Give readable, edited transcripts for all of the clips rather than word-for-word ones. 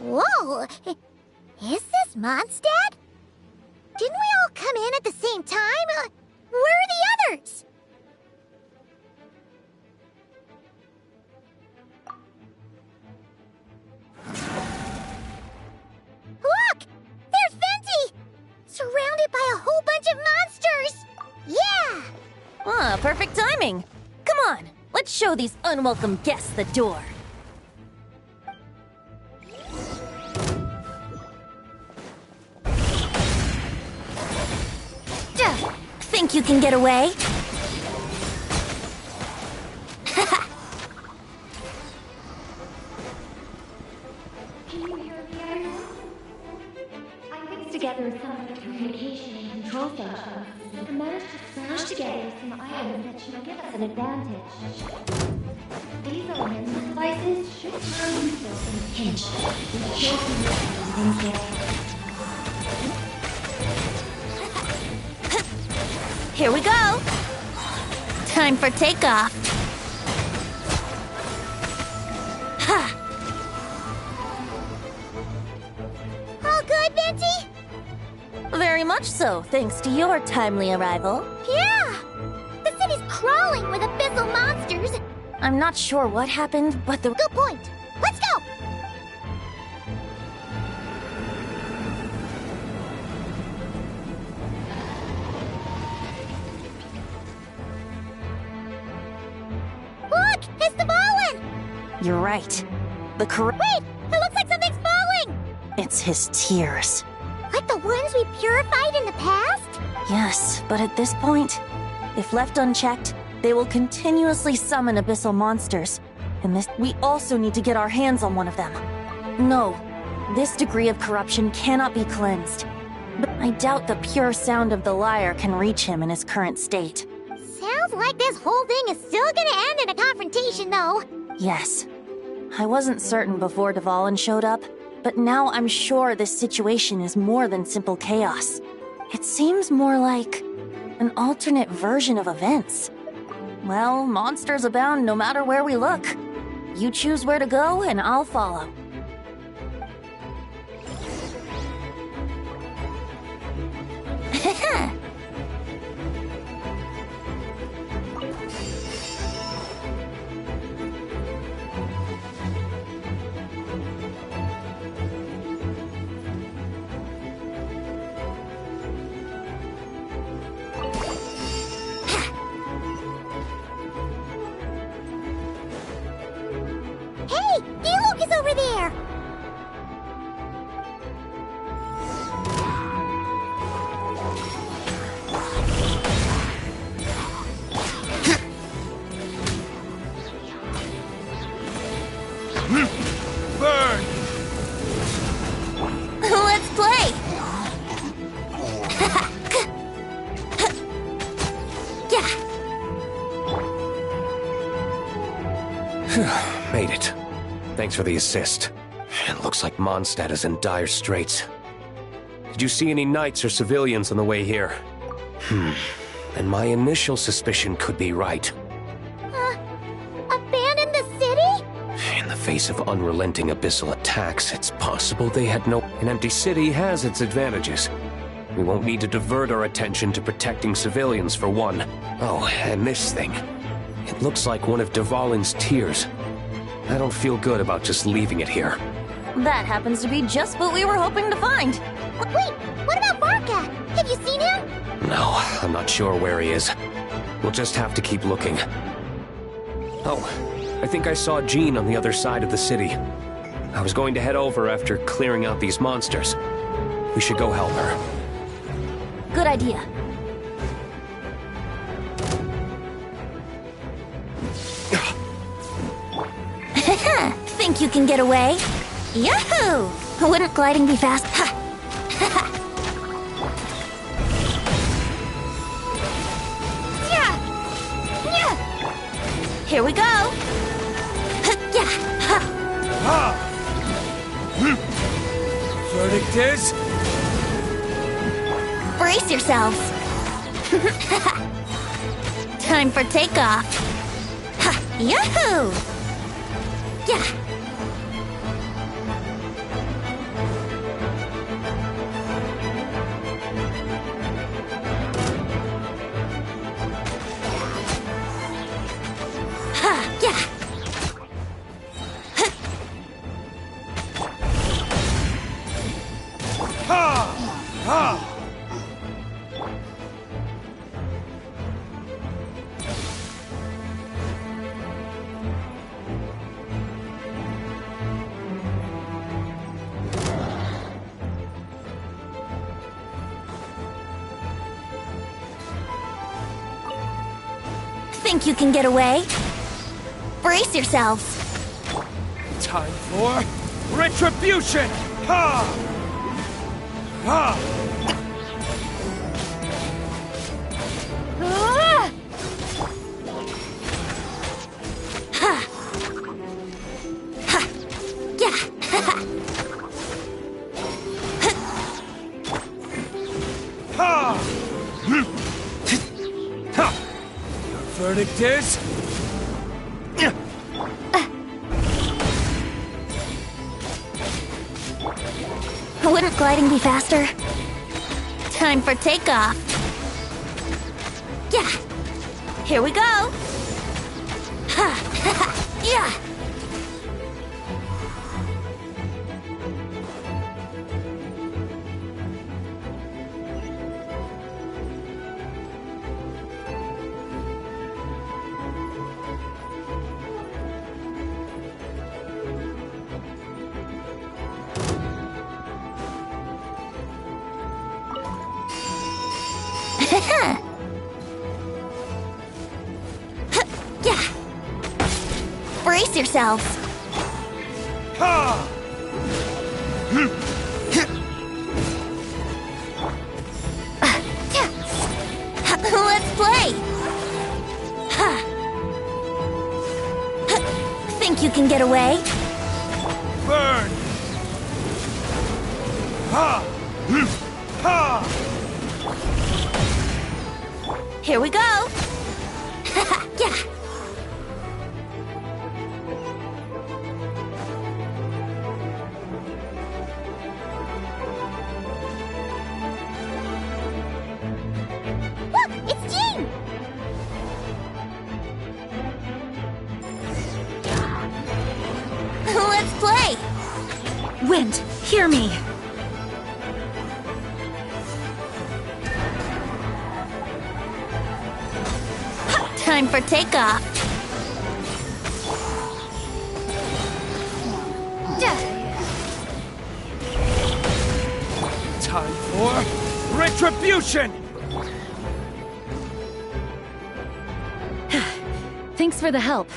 Whoa! Is this Mondstadt? Didn't we all come in at the same time? Where are the others? Look! There's Venti! Surrounded by a whole bunch of monsters! Yeah! Ah, perfect timing. Come on, let's show these unwelcome guests the door. Think you can get away? Can you hear me? I mixed together some of the communication and control stations and managed to smash together some items that should give us an advantage. These elements and devices should turn useful in a pinch and kill some things there. Here we go! Time for takeoff! Ha! All good, Venti? Very much so, thanks to your timely arrival. Yeah! The city's crawling with abyssal monsters! I'm not sure what happened, but the... Good point! Let's go! Look! It's the fallen! You're right. The Wait! It looks like something's falling! It's his tears. Like the ones we purified in the past? Yes, but at this point, if left unchecked, they will continuously summon abyssal monsters. And we also need to get our hands on one of them. No, this degree of corruption cannot be cleansed. But I doubt the pure sound of the lyre can reach him in his current state. Sounds like this whole thing is still gonna end in a confrontation, though. Yes. I wasn't certain before Dvalin showed up, but now I'm sure this situation is more than simple chaos. It seems more like an alternate version of events. Well, monsters abound no matter where we look. You choose where to go, and I'll follow. Hey! Diluc is over there! Burn! Let's play! Made it. Thanks for the assist. It looks like Mondstadt is in dire straits. Did you see any knights or civilians on the way here? And my initial suspicion could be right. Abandon the city? In the face of unrelenting abyssal attacks, it's possible they had no... An empty city has its advantages. We won't need to divert our attention to protecting civilians for one. Oh, and this thing. It looks like one of Dvalin's tears. I don't feel good about just leaving it here. That happens to be just what we were hoping to find. Wait, what about Barca? Have you seen him? No, I'm not sure where he is. We'll just have to keep looking. Oh, I think I saw Jean on the other side of the city. I was going to head over after clearing out these monsters. We should go help her. Good idea. Think you can get away? Yahoo! Wouldn't gliding be fast? Ha! Here we go! Verdict is... Brace yourselves! Time for takeoff! Ha! Yahoo! Yeah! Think you can get away? Brace yourselves. Time for retribution! Ha! Ha! Ah! Ha! Ha! Yeah! Ha! Ha! Your verdict is... Wouldn't gliding be faster? Time for takeoff. Yeah. Here we go. Ha! Yeah. Yeah. Brace yourselves. Ha! Let's play. Think you can get away? Burn! Ha! Ha! Here we go. Yeah. Look, it's Jean! Let's play. Wind, hear me. Time for takeoff. Time for retribution! Thanks for the help.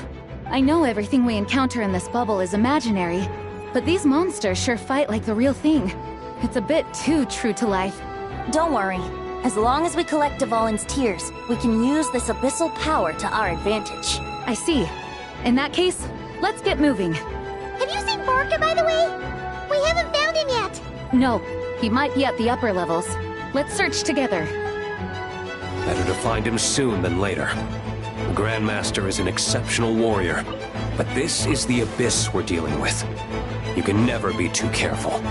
I know everything we encounter in this bubble is imaginary, but these monsters sure fight like the real thing. It's a bit too true to life. Don't worry. As long as we collect Dvalin's tears, we can use this abyssal power to our advantage. I see. In that case, let's get moving. Have you seen Borka, by the way? We haven't found him yet. No, he might be at the upper levels. Let's search together. Better to find him soon than later. The Grandmaster is an exceptional warrior, but this is the abyss we're dealing with. You can never be too careful.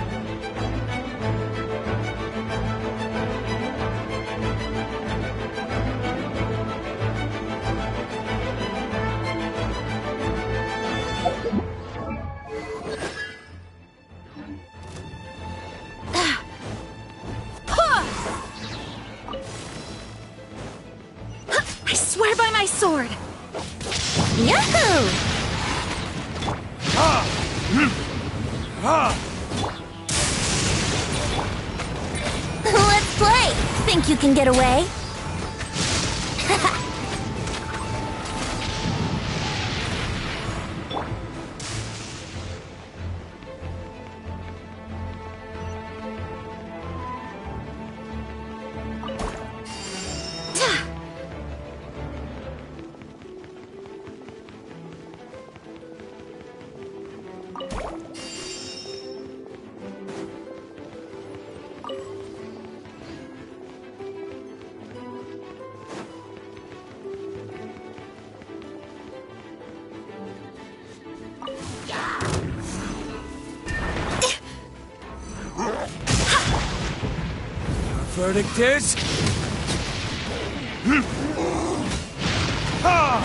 I swear by my sword! Yahoo! Ha! Ha! Let's play! Think you can get away? Verdict is... Ha!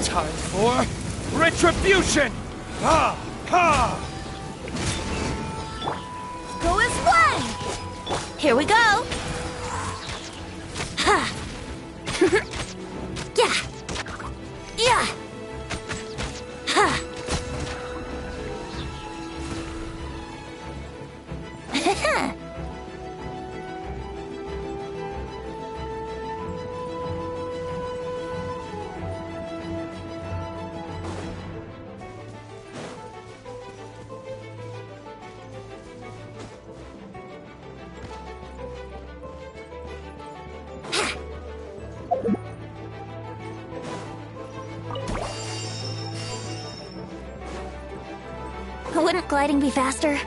Time for retribution! Ha! Ha! Go as one! Here we go! Yeah. Yeah. Ha. Wouldn't gliding be faster?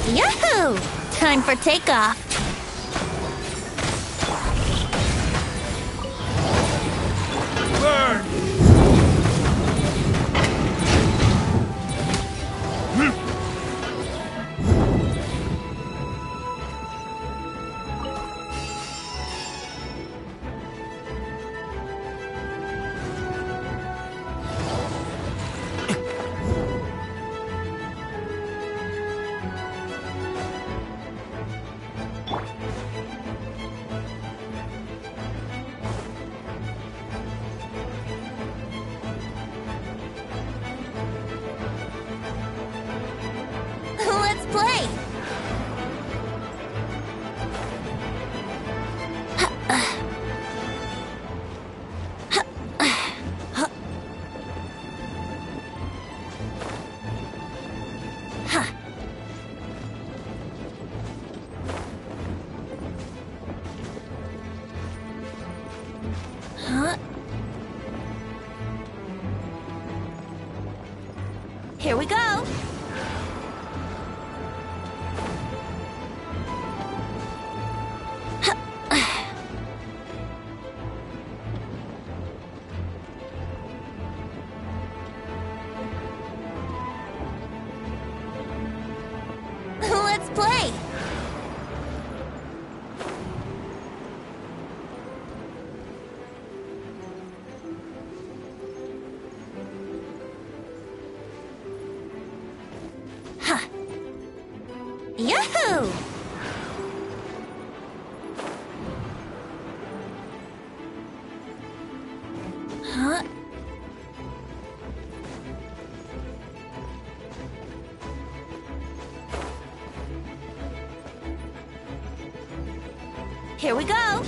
Yahoo! Time for takeoff. Burn! Let's play. Here we go. Let's play. Yahoo! Huh? Here we go.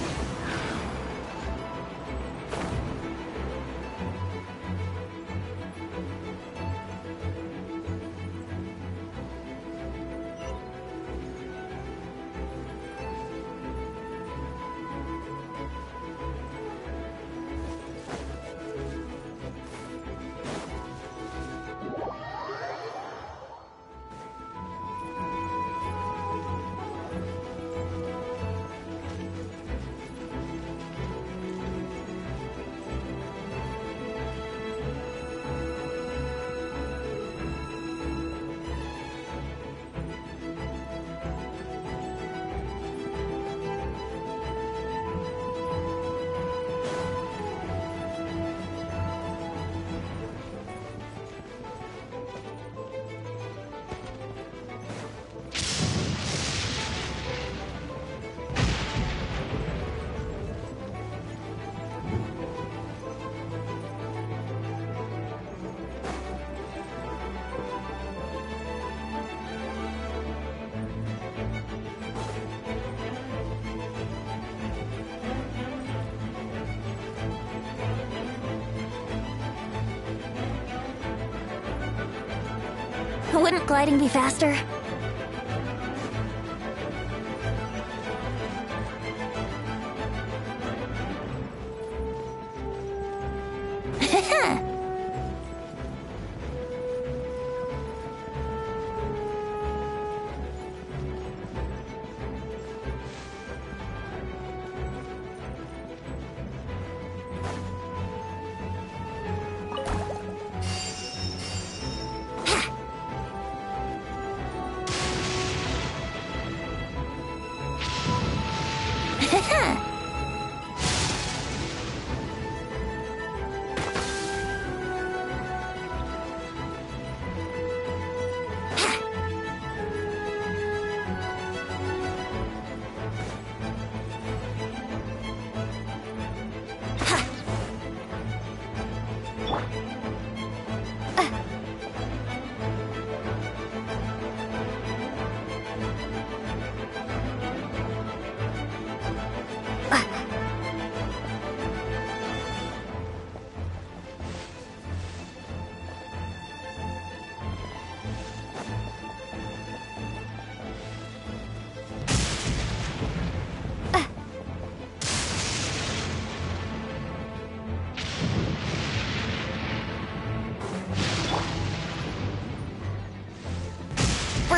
Wouldn't gliding be faster?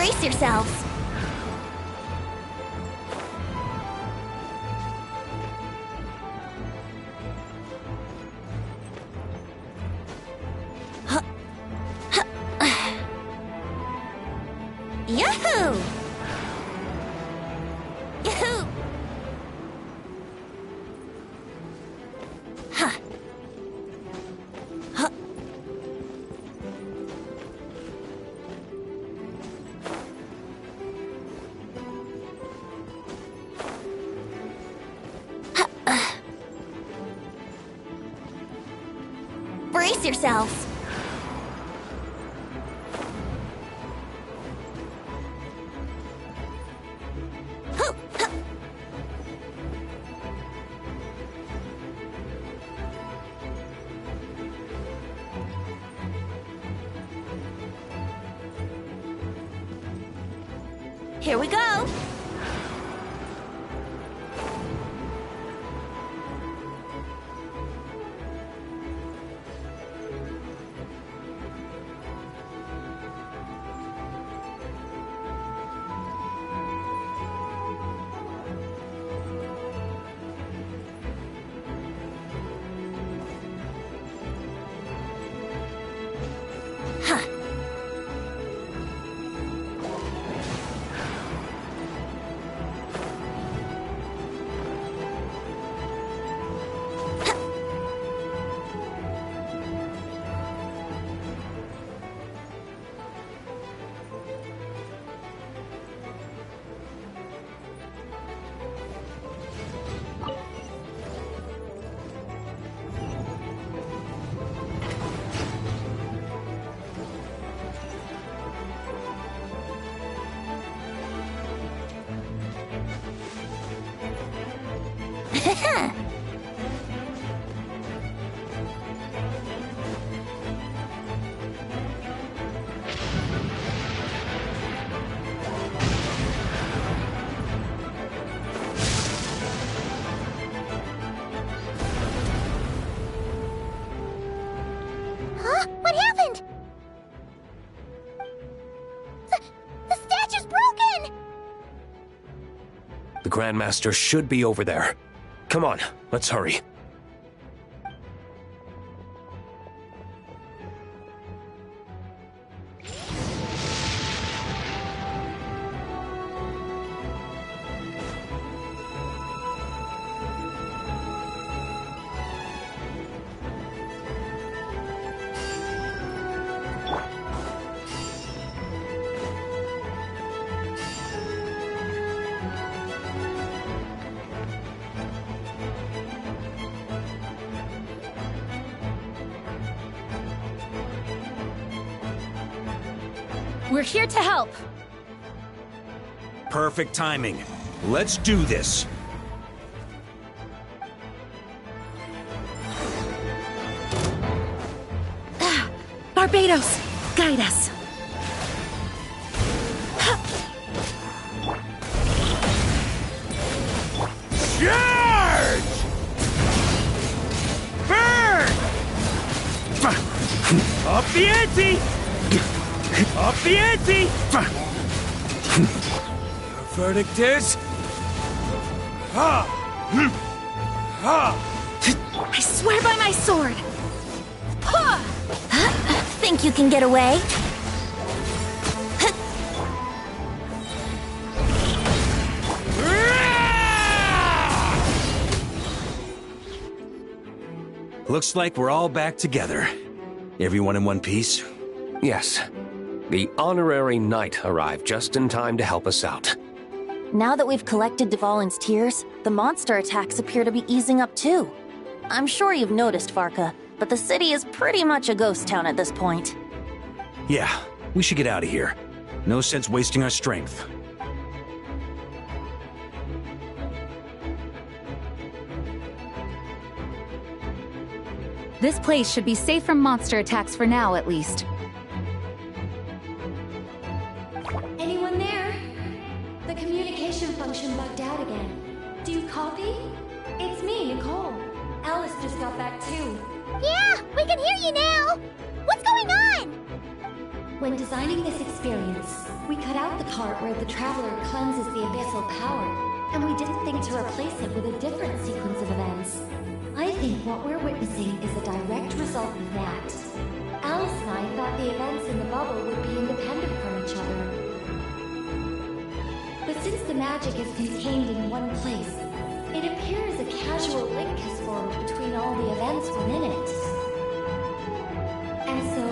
Brace yourselves. Yahoo! Yahoo! Huh. Huh. Brace yourselves. Here we go! Huh. Huh? What happened? The statue's broken! The Grandmaster should be over there. Come on, let's hurry. We're here to help. Perfect timing. Let's do this. Barbados, guide us. Charge! Burn! Up the ante! Up the ante! Your verdict is... Ha! Ha! I swear by my sword. Think you can get away? Looks like we're all back together. Everyone in one piece? Yes. The honorary knight arrived just in time to help us out. Now that we've collected Dvalin's tears, the monster attacks appear to be easing up too. I'm sure you've noticed, Varka, but the city is pretty much a ghost town at this point. Yeah, we should get out of here. No sense wasting our strength. This place should be safe from monster attacks for now, at least. Anyone there? The communication function bugged out again. Do you copy? It's me, Nicole. Alice just got back too. Yeah, we can hear you now! What's going on? When designing this experience, we cut out the part where the Traveler cleanses the abyssal power, and we didn't think to replace it with a different sequence of events. I think what we're witnessing is a direct result of that. Alice and I thought the events in the bubble would be independent from each other. But since the magic is contained in one place, it appears a casual link has formed between all the events within it. And so,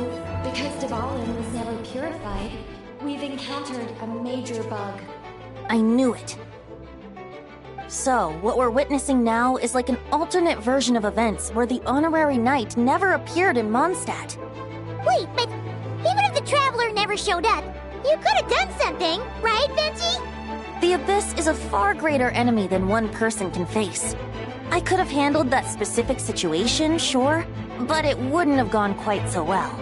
because Dvalin was never purified, we've encountered a major bug. I knew it. So, what we're witnessing now is like an alternate version of events where the honorary knight never appeared in Mondstadt. Wait, but even if the Traveler never showed up, you could have done something, right, Benji? The Abyss is a far greater enemy than one person can face. I could have handled that specific situation, sure, but it wouldn't have gone quite so well.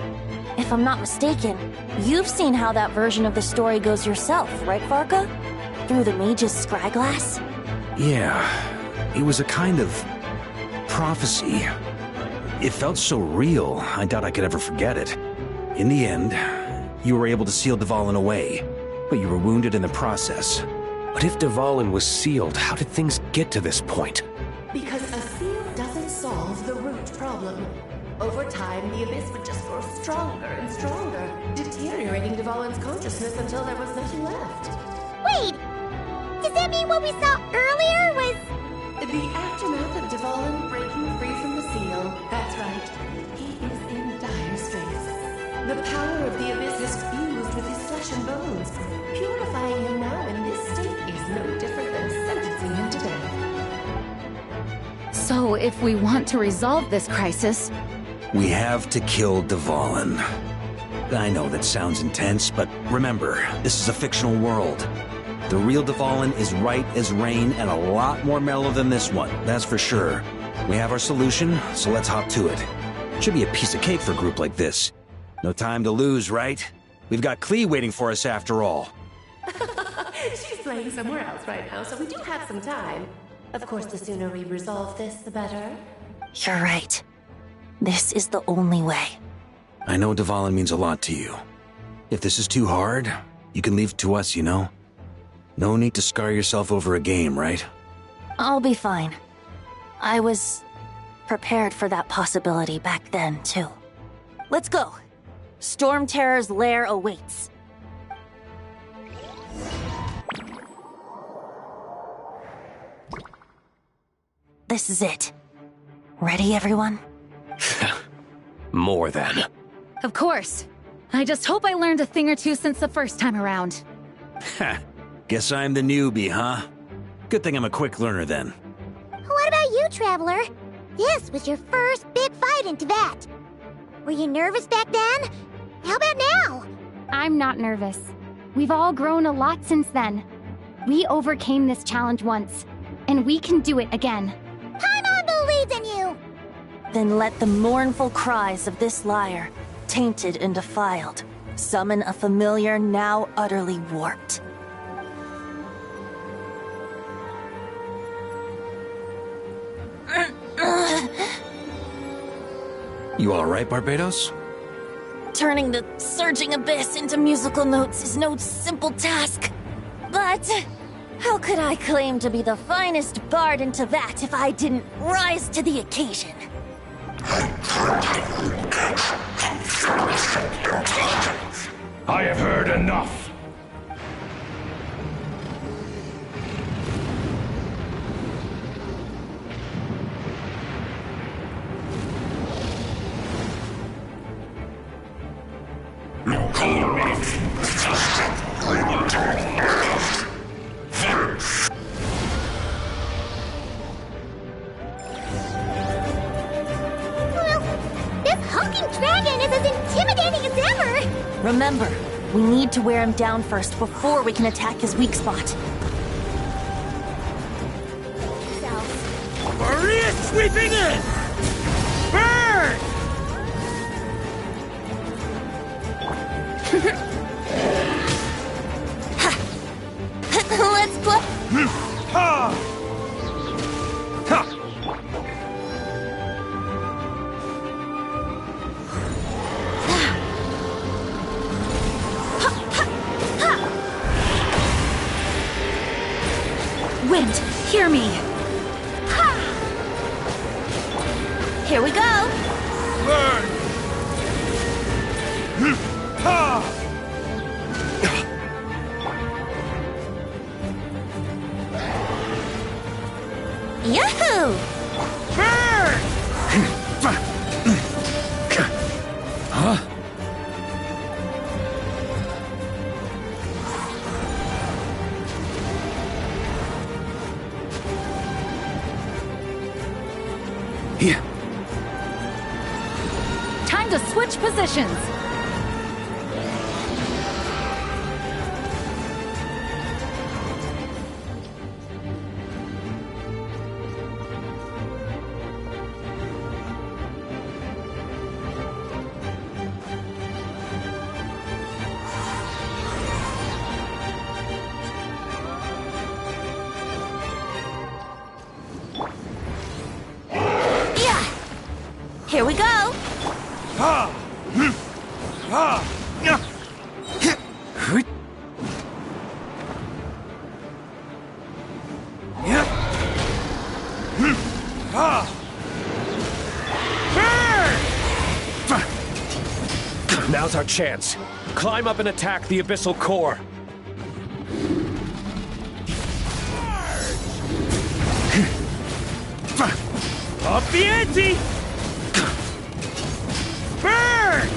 If I'm not mistaken, you've seen how that version of the story goes yourself, right, Varka? Through the mage's scryglass? Yeah, it was a kind of prophecy. It felt so real, I doubt I could ever forget it. In the end, you were able to seal Dvalin away, but you were wounded in the process. But if Dvalin was sealed, how did things get to this point? Because a seal doesn't solve the root problem. Over time, the Abyss would just grow stronger and stronger, deteriorating Dvalin's consciousness until there was nothing left. Wait! Does that mean what we saw earlier was... The aftermath of Dvalin breaking free from the seal, that's right. He is in dire straits. The power of the Abyss has fused with his flesh and bones. Purifying him now in this state is no different than sentencing him to death. So, if we want to resolve this crisis, We have to kill Dvalin. I know that sounds intense, but remember, this is a fictional world. The real Dvalin is right as rain and a lot more mellow than this one, that's for sure. We have our solution, so let's hop to it. Should be a piece of cake for a group like this. No time to lose, right? We've got Klee waiting for us after all. She's playing somewhere else right now, so we do have some time. Of course, the sooner we resolve this, the better. You're right. This is the only way. I know Dvalin means a lot to you. If this is too hard, you can leave it to us, you know? No need to scar yourself over a game, right? I'll be fine. I was prepared for that possibility back then, too. Let's go. Storm Terror's lair awaits. This is it. Ready, everyone? More than. of course. I just hope I learned a thing or two since the first time around. Ha! Guess I'm the newbie, huh? Good thing I'm a quick learner then. What about you, Traveler? This was your first big fight in Tibet. Were you nervous back then? How about now? I'm not nervous. We've all grown a lot since then. We overcame this challenge once, and we can do it again. Paimon believes in you! Then let the mournful cries of this lyre, tainted and defiled, summon a familiar now utterly warped. You alright, Barbados? Turning the surging abyss into musical notes is no simple task. But how could I claim to be the finest bard in Tibet if I didn't rise to the occasion? I have heard enough. Remember, we need to wear him down first before we can attack his weak spot. Maria sweeping in! Burn! Let's play! Wind, hear me. Ha! Here we go. Burn! Ha! Yahoo! Burn! Huh? Here. Time to switch positions. Here we go! Ha! Ha! Now's our chance. Climb up and attack the abyssal core. Up the ante! Burn!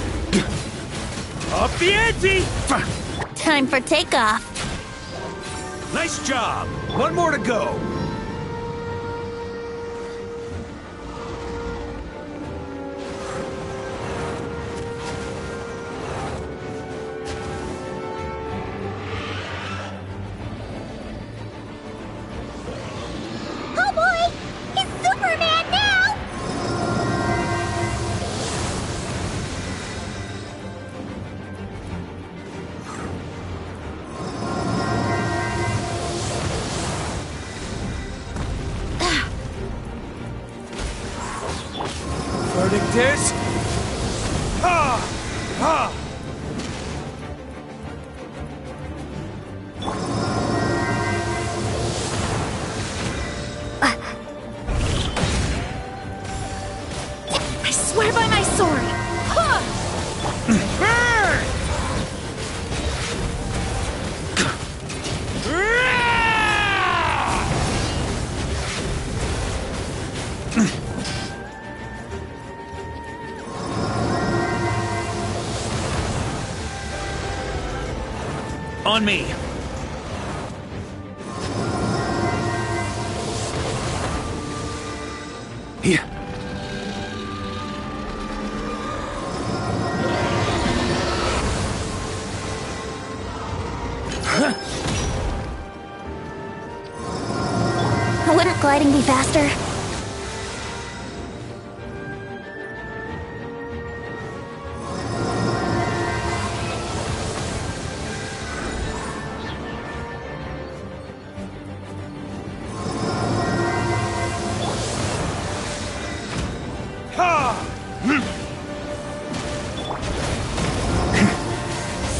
Up the ante! Time for takeoff. Nice job! One more to go! Oh boy! He's Superman now! Verdict is... Ha! Ha! I swear by my sword! Ha! Burn! On me! Here. Wouldn't gliding be faster? Ha!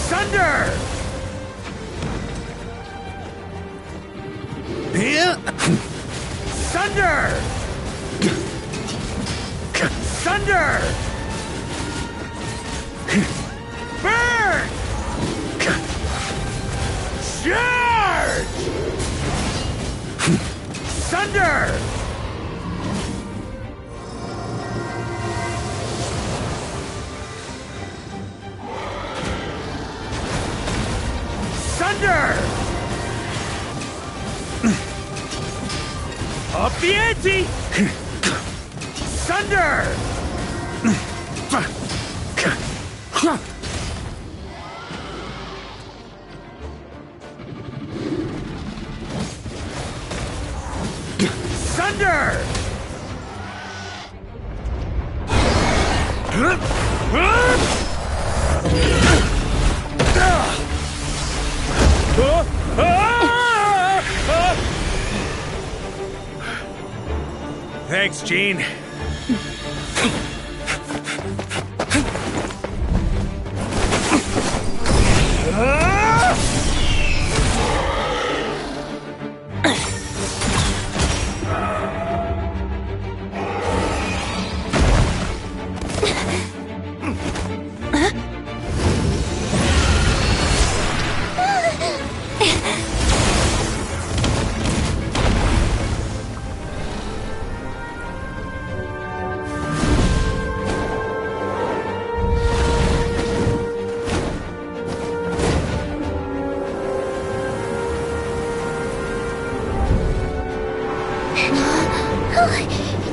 Thunder! Here! Thunder! Thunder! Burn! Charge! Thunder! Thunder! Up the ante! Thunder! Thunder! Thanks, Gene.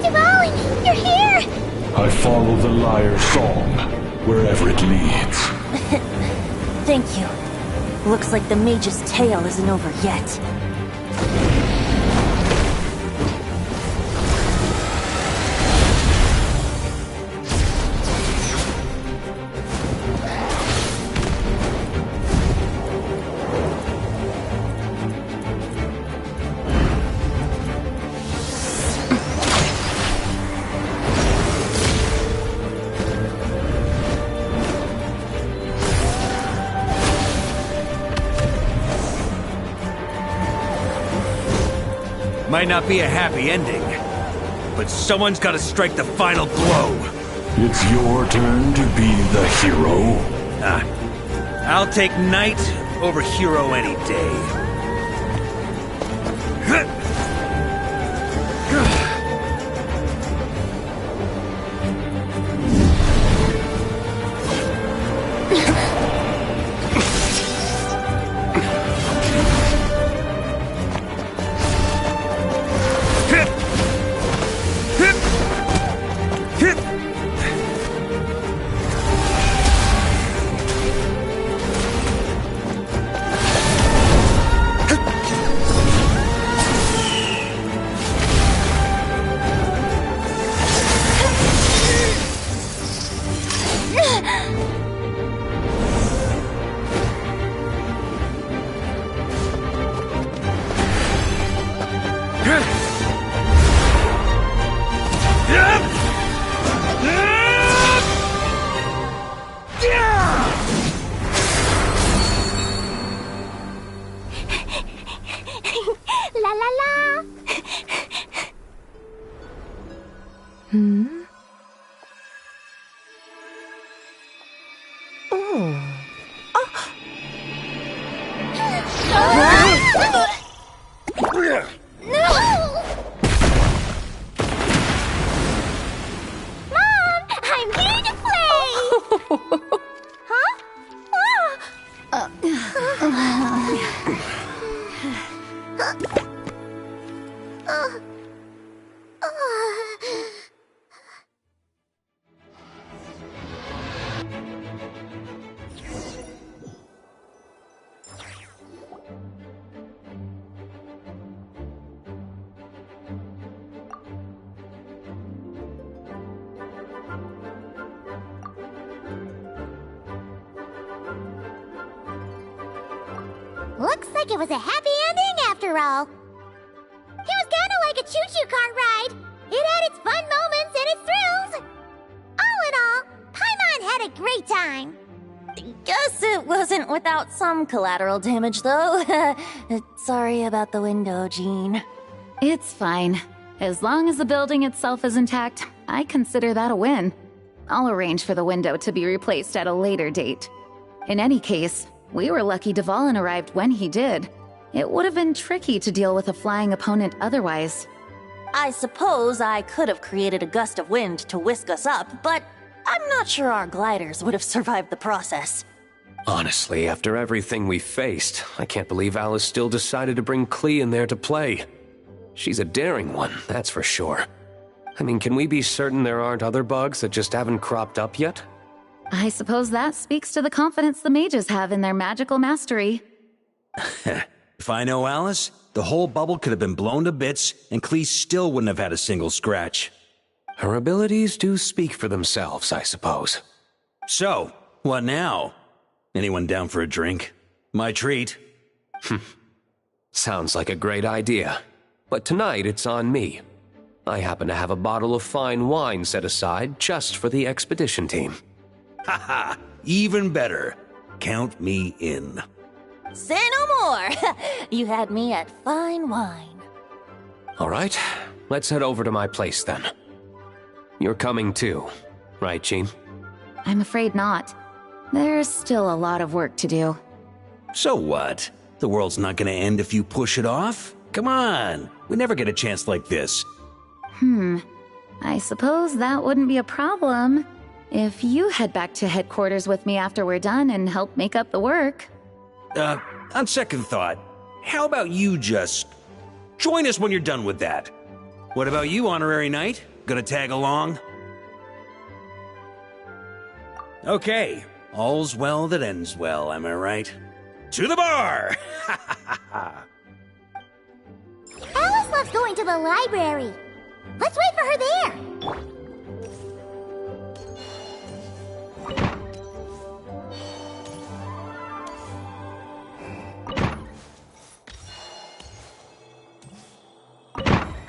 Dvalin, you're here! I follow the lyre's song, wherever it leads. Thank you. Looks like the mage's tale isn't over yet. Might not be a happy ending, but someone's gotta strike the final blow. It's your turn to be the hero. I'll take knight over hero any day. La la la! Mom, I'm here to play! Huh? Looks like it was a happy ending after all. It was kinda like a choo-choo car ride. It had its fun moments and its thrills. All in all, Paimon had a great time. Guess it wasn't without some collateral damage, though. Sorry about the window, Jean. It's fine. As long as the building itself is intact, I consider that a win. I'll arrange for the window to be replaced at a later date. In any case, we were lucky Dvalin arrived when he did. It would have been tricky to deal with a flying opponent otherwise. I suppose I could have created a gust of wind to whisk us up, but I'm not sure our gliders would have survived the process. Honestly, after everything we faced, I can't believe Alice still decided to bring Klee in there to play. She's a daring one, that's for sure. I mean, can we be certain there aren't other bugs that just haven't cropped up yet? I suppose that speaks to the confidence the mages have in their magical mastery. If I know Alice, the whole bubble could have been blown to bits, and Klee still wouldn't have had a single scratch. Her abilities do speak for themselves, I suppose. So, what now? Anyone down for a drink? My treat. Sounds like a great idea. But tonight it's on me. I happen to have a bottle of fine wine set aside just for the expedition team. Haha, even better. Count me in. Say no more! You had me at fine wine. All right, let's head over to my place then. You're coming too. Right, Jean? I'm afraid not. There's still a lot of work to do. So what? The world's not gonna end if you push it off? Come on, we never get a chance like this. I suppose that wouldn't be a problem if you head back to headquarters with me after we're done and help make up the work. On second thought, how about you just join us when you're done with that? What about you, Honorary Knight? Gonna tag along? Okay, all's well that ends well, am I right? To the bar! Alice loves going to the library. Let's wait for her there.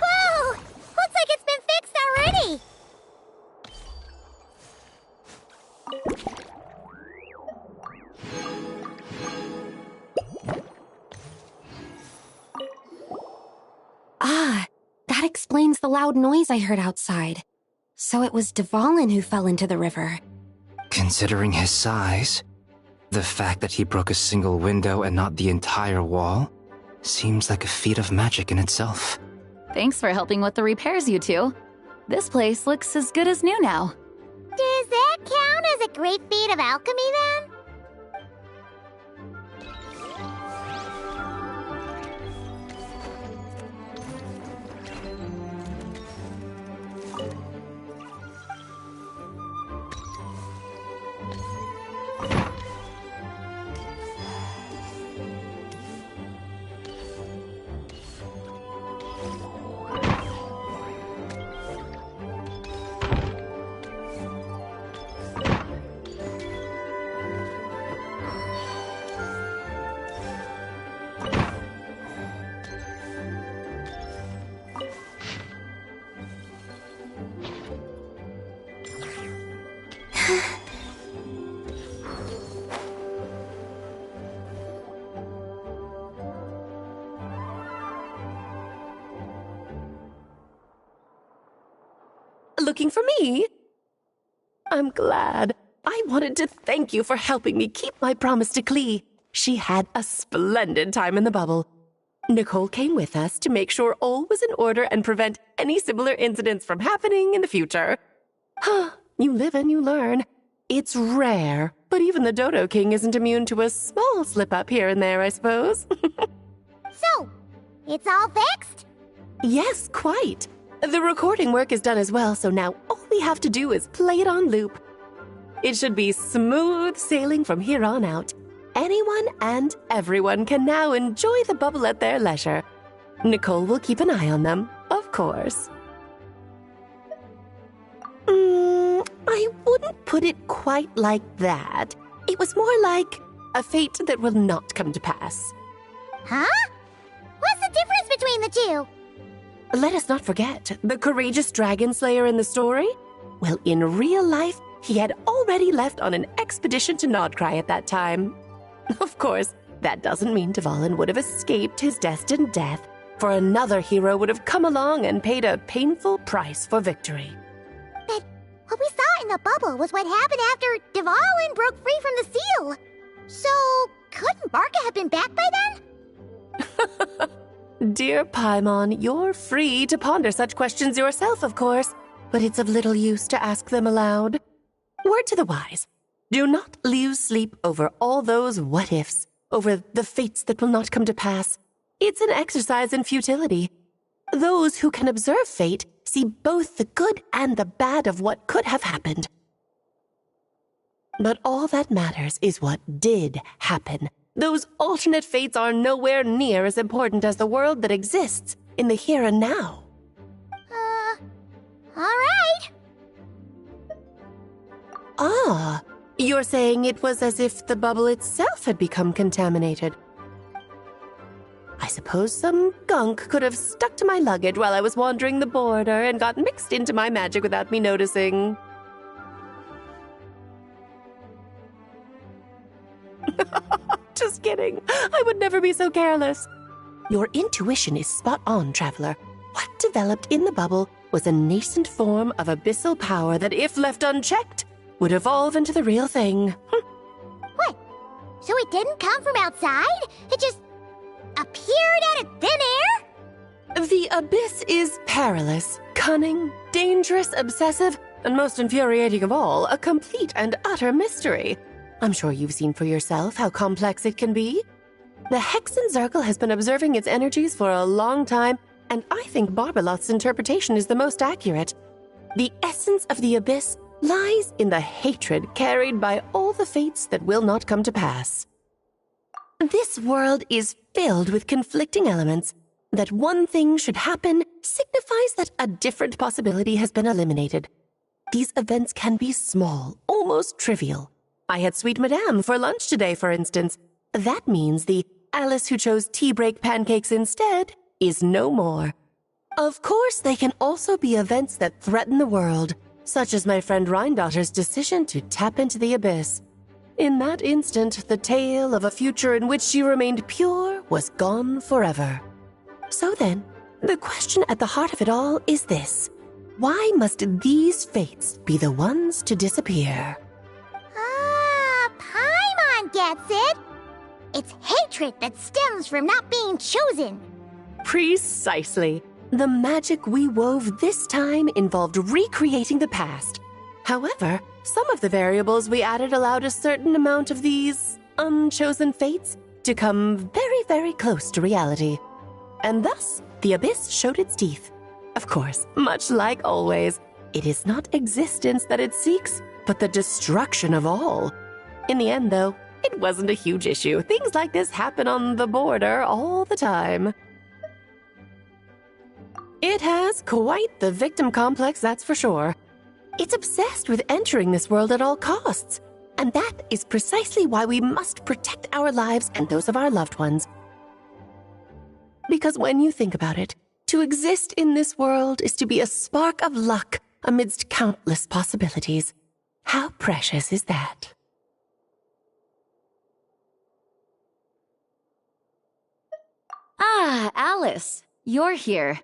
Whoa! Looks like it's been fixed already. Ah, that explains the loud noise I heard outside. So it was Dvalin who fell into the river. Considering his size, the fact that he broke a single window and not the entire wall seems like a feat of magic in itself. Thanks for helping with the repairs, you two. This place looks as good as new now. Does that count as a great feat of alchemy then? Looking for me? I'm glad. I wanted to thank you for helping me keep my promise to Klee. She had a splendid time in the bubble. Nicole came with us to make sure all was in order and prevent any similar incidents from happening in the future. You live and you learn. It's rare, but even the Dodo King isn't immune to a small slip-up here and there, I suppose. So, it's all fixed? Yes, quite. The recording work is done as well, so now all we have to do is play it on loop. It should be smooth sailing from here on out. Anyone and everyone can now enjoy the bubble at their leisure. Nicole will keep an eye on them, of course. I wouldn't put it quite like that. It was more like a fate that will not come to pass. Huh? What's the difference between the two? Let us not forget the courageous dragon slayer in the story. Well, in real life, he had already left on an expedition to Nodcry at that time. Of course, that doesn't mean Dvalin would have escaped his destined death, for another hero would have come along and paid a painful price for victory. But what we saw in the bubble was what happened after Dvalin broke free from the seal. So, couldn't Barca have been back by then? Dear Paimon, you're free to ponder such questions yourself, of course, but it's of little use to ask them aloud. Word to the wise. Do not lose sleep over all those what-ifs, over the fates that will not come to pass. It's an exercise in futility. Those who can observe fate see both the good and the bad of what could have happened. But all that matters is what did happen. Those alternate fates are nowhere near as important as the world that exists in the here and now. All right. Ah, you're saying it was as if the bubble itself had become contaminated. I suppose some gunk could have stuck to my luggage while I was wandering the border and got mixed into my magic without me noticing. Just kidding. I would never be so careless. Your intuition is spot on, Traveler. What developed in the bubble was a nascent form of abyssal power that, if left unchecked, would evolve into the real thing. What? So it didn't come from outside? It just appeared out of thin air? The abyss is perilous, cunning, dangerous, obsessive, and most infuriating of all, a complete and utter mystery. I'm sure you've seen for yourself how complex it can be. The Hexen Circle has been observing its energies for a long time, and I think Barbalot's interpretation is the most accurate. The essence of the abyss lies in the hatred carried by all the fates that will not come to pass. This world is filled with conflicting elements. That one thing should happen signifies that a different possibility has been eliminated. These events can be small, almost trivial. I had Sweet Madame for lunch today, for instance. That means the Alice who chose tea break pancakes instead is no more. Of course, they can also be events that threaten the world, such as my friend Rhindotter's decision to tap into the abyss. In that instant, the tale of a future in which she remained pure was gone forever. So then, the question at the heart of it all is this. Why must these fates be the ones to disappear? Ah, Paimon gets it! It's hatred that stems from not being chosen. Precisely. The magic we wove this time involved recreating the past. However, some of the variables we added allowed a certain amount of these unchosen fates to come very, very close to reality. And thus, the abyss showed its teeth. Of course, much like always, it is not existence that it seeks, but the destruction of all. In the end, though, it wasn't a huge issue. Things like this happen on the border all the time. It has quite the victim complex, that's for sure. It's obsessed with entering this world at all costs. And that is precisely why we must protect our lives and those of our loved ones. Because when you think about it, to exist in this world is to be a spark of luck amidst countless possibilities. How precious is that? Ah, Alice, you're here.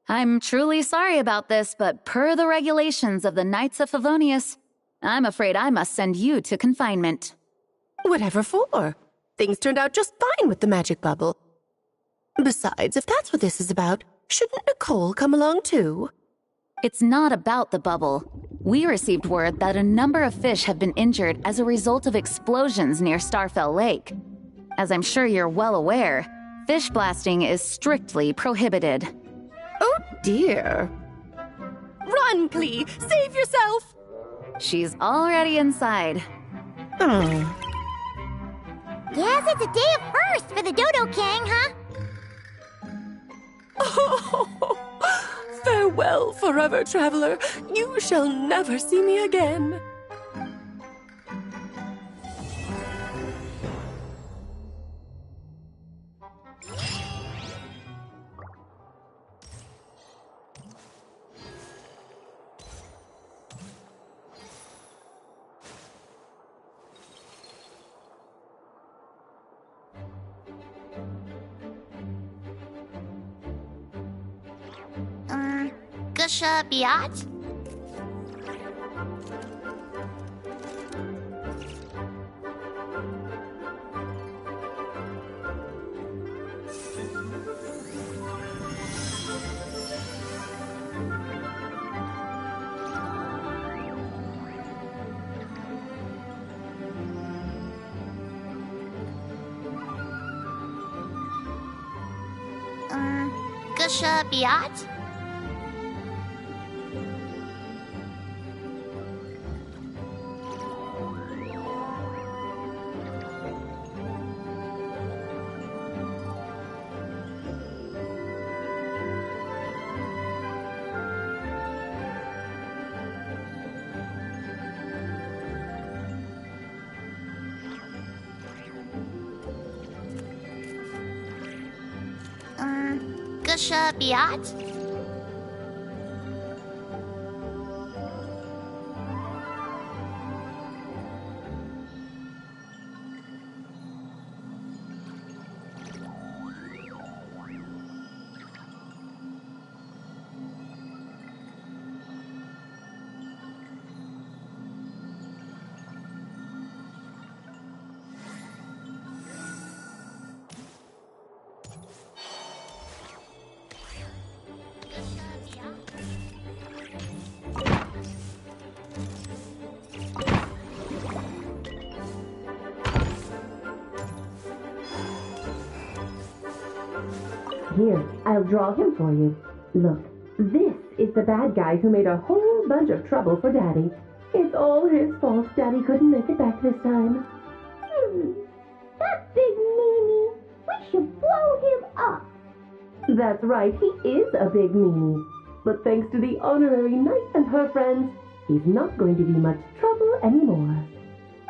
I'm truly sorry about this, but per the regulations of the Knights of Favonius, I'm afraid I must send you to confinement. Whatever for? Things turned out just fine with the magic bubble. Besides, if that's what this is about, shouldn't Nicole come along too? It's not about the bubble. We received word that a number of fish have been injured as a result of explosions near Starfell Lake. As I'm sure you're well aware, fish blasting is strictly prohibited. Oh dear. Run, Clee! Save yourself! She's already inside. Guess it's a day of first for the Dodo King, huh? Oh, farewell, forever traveler. You shall never see me again. Gusha Biat? Gusha Biat? Gusha Biat? Here, I'll draw him for you. Look, this is the bad guy who made a whole bunch of trouble for Daddy. It's all his fault Daddy couldn't make it back this time. That big meanie. We should blow him up. That's right, he is a big meanie. But thanks to the honorary knight and her friends, he's not going to be much trouble anymore.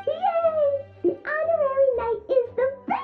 Yay! The honorary knight is the best!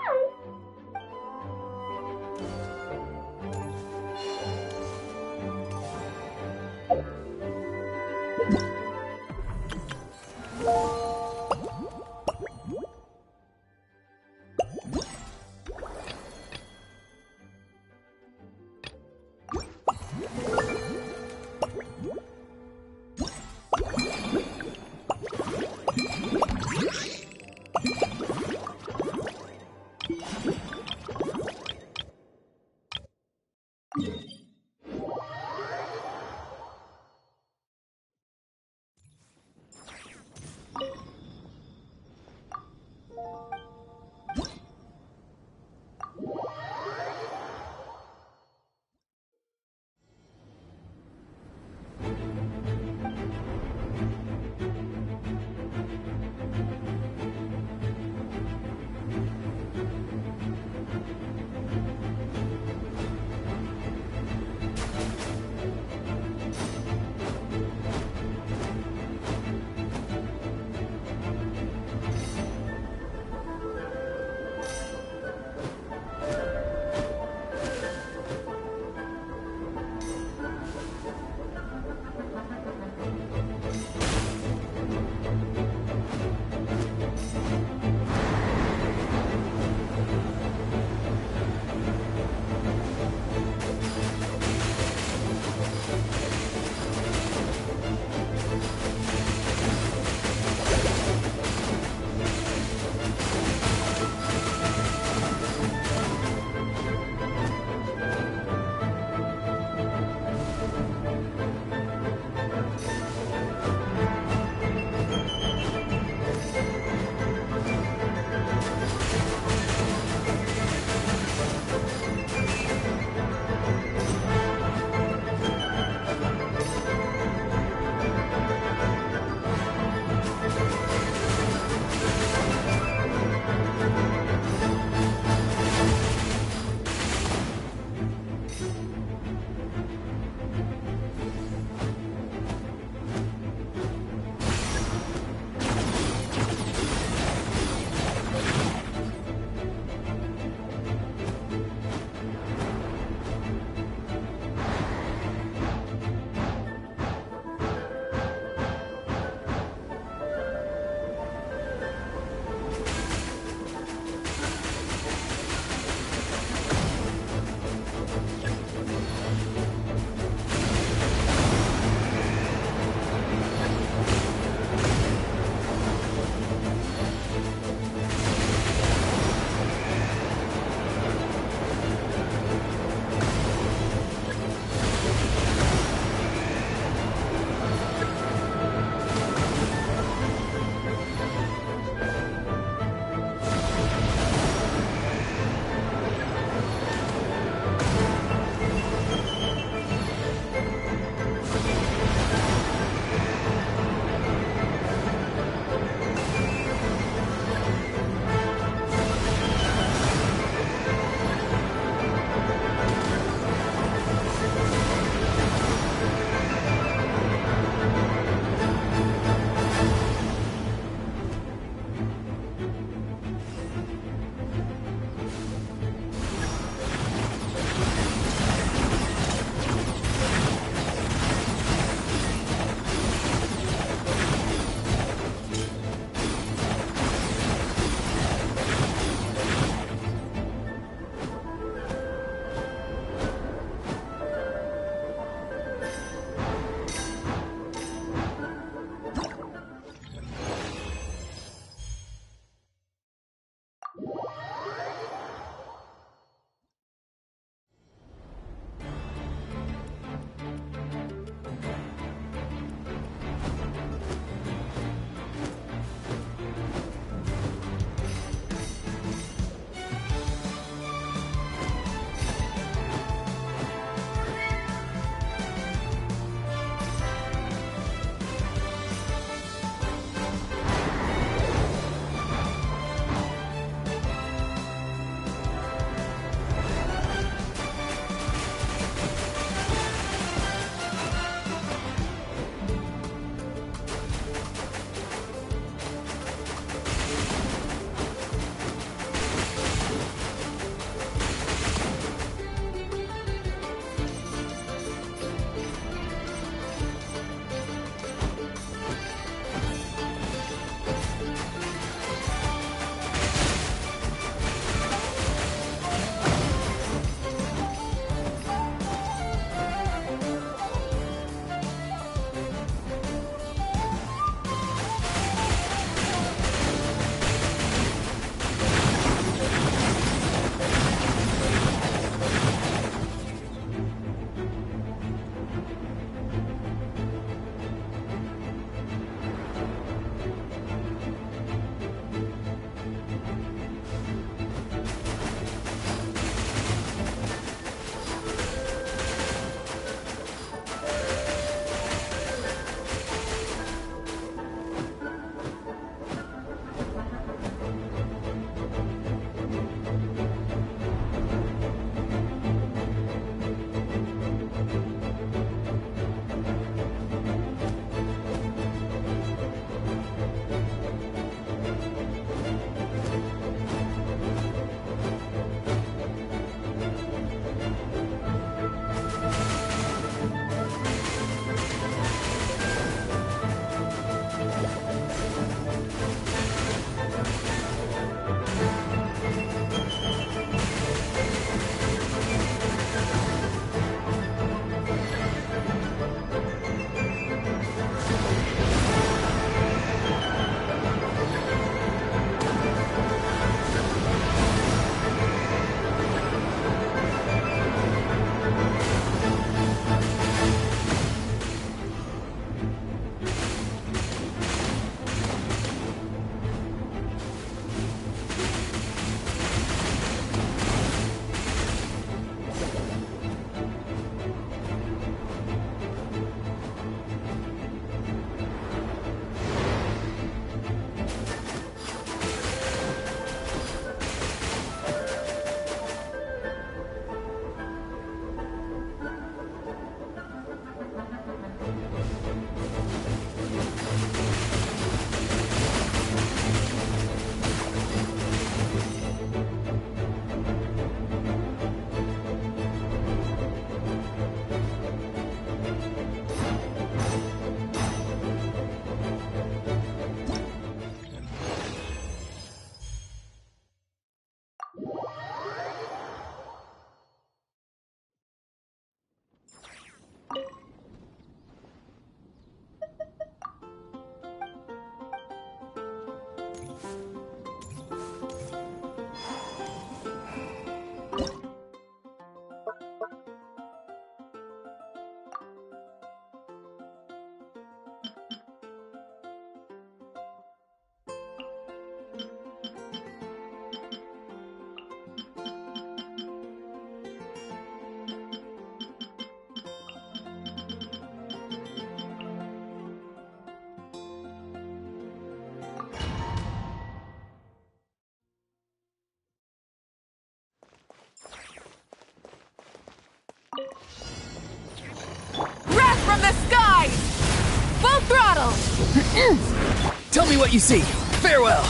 Tell me what you see. Farewell.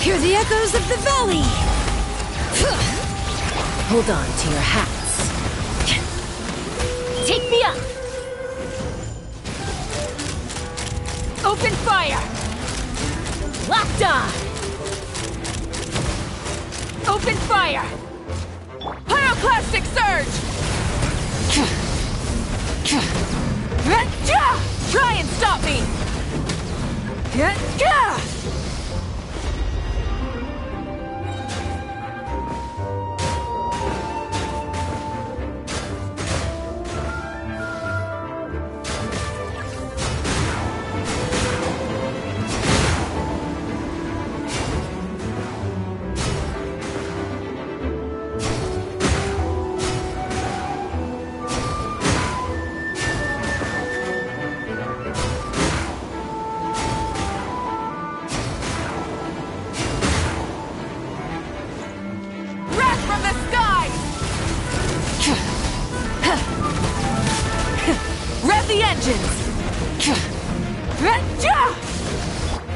Hear the echoes of the valley. Hold on to your hats. Take me up. Open fire. Locked on. Open fire. Pyroclastic surge. Try and stop me.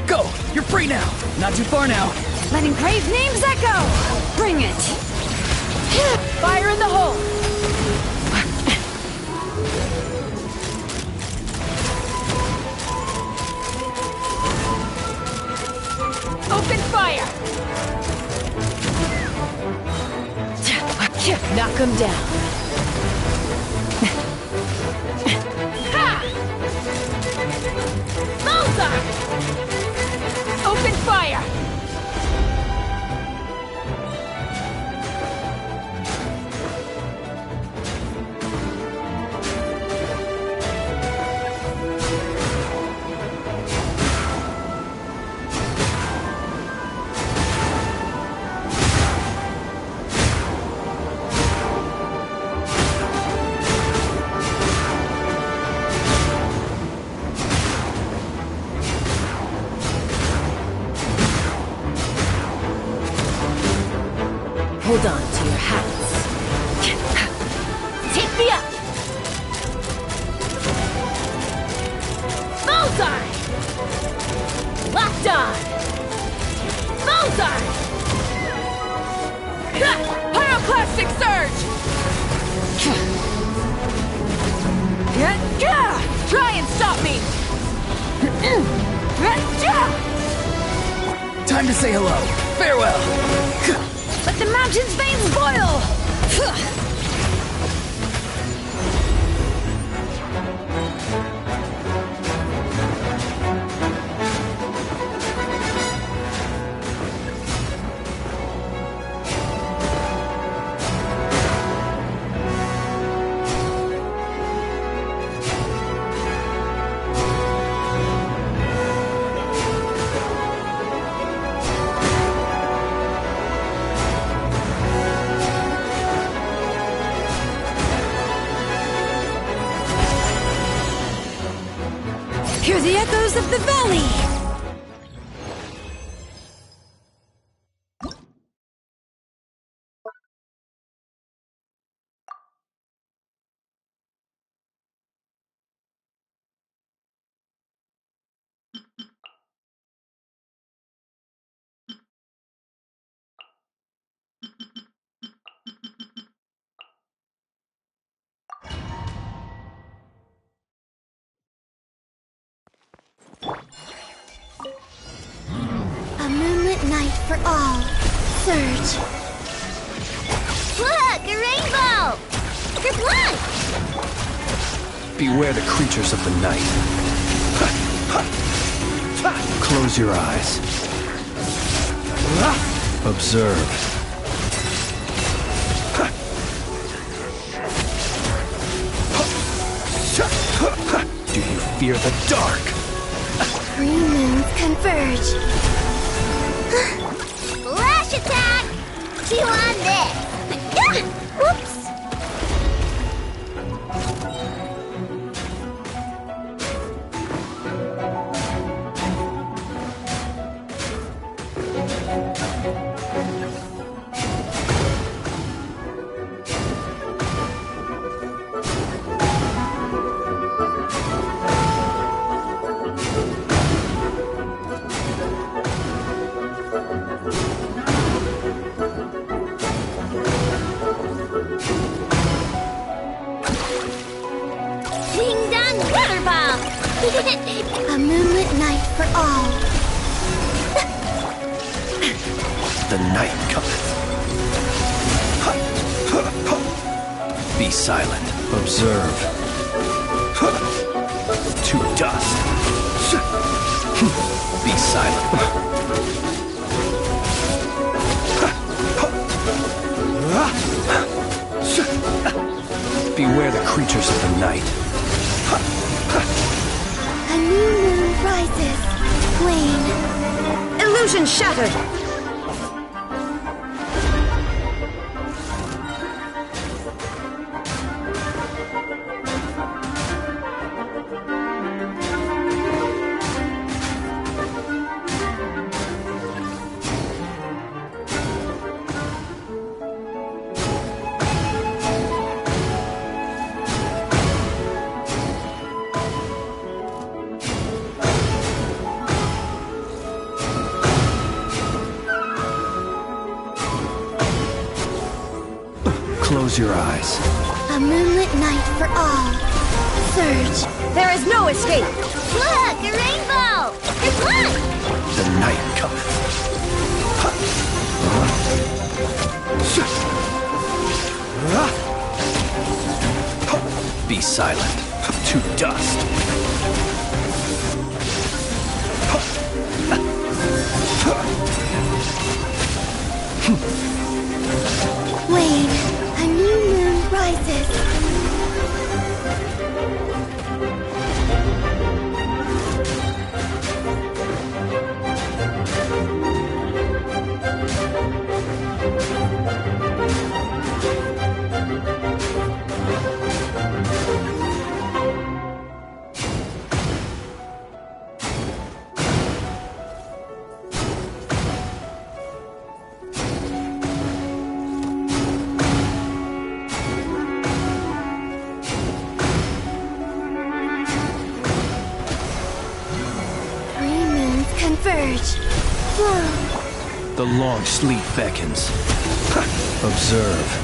Go! You're free now! Not too far now. Letting brave names echo. Bring it. Fire in the hole. Open fire. Knock him down. Bullseye! Open fire! Hold on to your hats. Take me up! Bullseye! Locked on! Bullseye! Pyroclastic surge! Try and stop me! Time to say hello. Farewell. Let the mountain's veins boil! Hear the echoes of the valley! A moonlit night for all. Surge. Look, a rainbow! Kerplunk! Beware the creatures of the night. Close your eyes. Observe. Do you fear the dark? Green moons converge. Flash attack! Chew on this! Whoops! A moonlit night for all. The night cometh. Be silent. Observe. To dust. Be silent. Beware the creatures of the night. A new moon rises. Wane. Illusion shattered! Close your eyes. A moonlit night for all. Surge. There is no escape! Look, a rainbow! There's one! The night cometh. Be silent. To dust. Wane, a new moon rises. Converge. Flow. The long sleep beckons. Observe.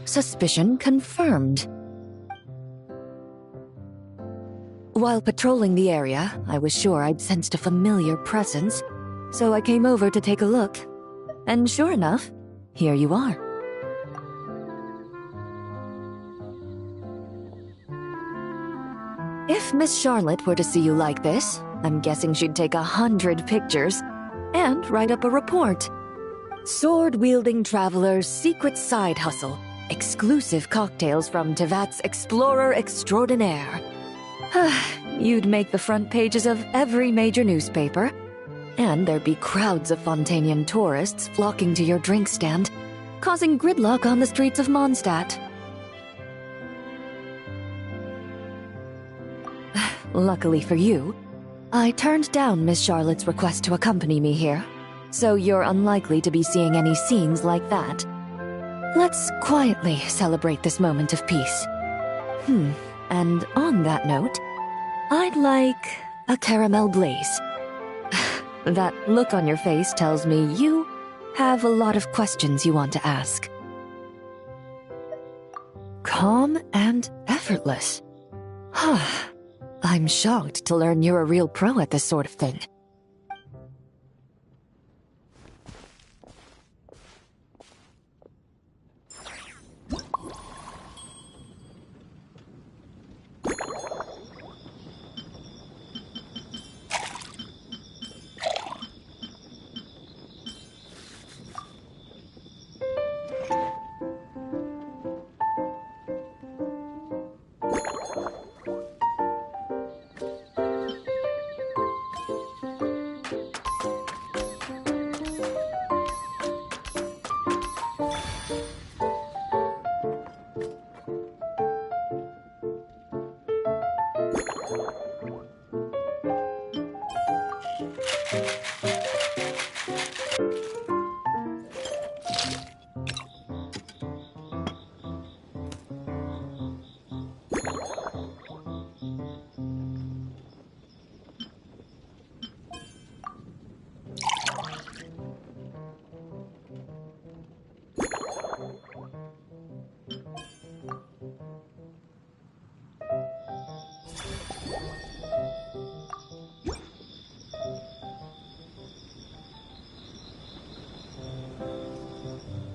Suspicion confirmed. While patrolling the area, I was sure I'd sensed a familiar presence, so I came over to take a look. And sure enough, here you are. If Miss Charlotte were to see you like this, I'm guessing she'd take 100 pictures and write up a report. Sword-wielding traveler's secret side hustle. Exclusive cocktails from Tevat's Explorer Extraordinaire. You'd make the front pages of every major newspaper, and there'd be crowds of Fontanian tourists flocking to your drink stand, causing gridlock on the streets of Mondstadt. Luckily for you, I turned down Miss Charlotte's request to accompany me here, so you're unlikely to be seeing any scenes like that. Let's quietly celebrate this moment of peace. And on that note, I'd like a caramel glaze. That look on your face tells me you have a lot of questions you want to ask. Calm and effortless. I'm shocked to learn you're a real pro at this sort of thing.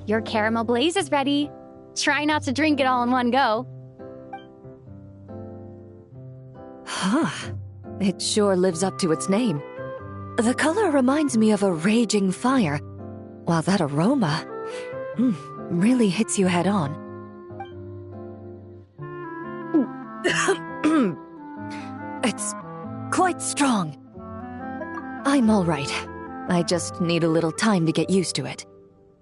Your caramel blaze is ready. Try not to drink it all in one go. Huh. It sure lives up to its name. The color reminds me of a raging fire, while that aroma really hits you head on. It's quite strong. I'm all right. I just need a little time to get used to it.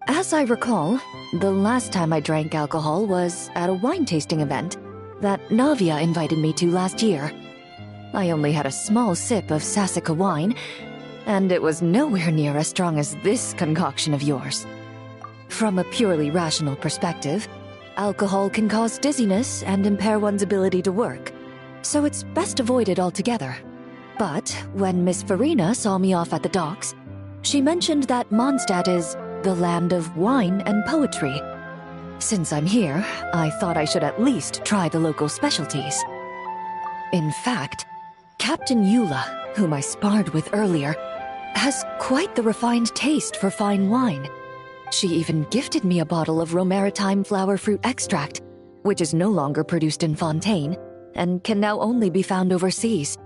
As I recall, the last time I drank alcohol was at a wine tasting event that Navia invited me to last year. I only had a small sip of Sassica wine, and it was nowhere near as strong as this concoction of yours. From a purely rational perspective, alcohol can cause dizziness and impair one's ability to work, so it's best avoided altogether. But when Miss Farina saw me off at the docks, she mentioned that Mondstadt is the land of wine and poetry. Since I'm here, I thought I should at least try the local specialties. In fact, Captain Eula, whom I sparred with earlier, has quite the refined taste for fine wine. She even gifted me a bottle of Romaritime flower fruit extract, which is no longer produced in Fontaine, and can now only be found overseas.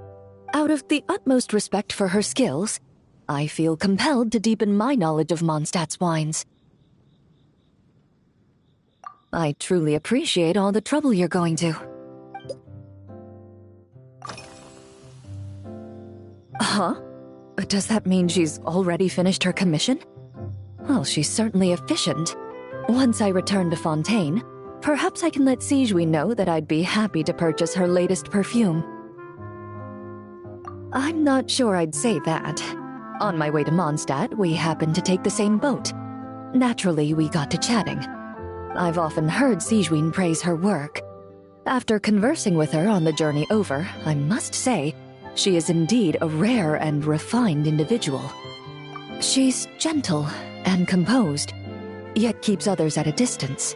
Out of the utmost respect for her skills, I feel compelled to deepen my knowledge of Mondstadt's wines. I truly appreciate all the trouble you're going to. Huh? Does that mean she's already finished her commission? Well, she's certainly efficient. Once I return to Fontaine, perhaps I can let Sigewinne know that I'd be happy to purchase her latest perfume. I'm not sure I'd say that. On my way to Mondstadt, we happened to take the same boat. Naturally, we got to chatting. I've often heard Sigewinne praise her work. After conversing with her on the journey over, I must say, she is indeed a rare and refined individual. She's gentle and composed, yet keeps others at a distance.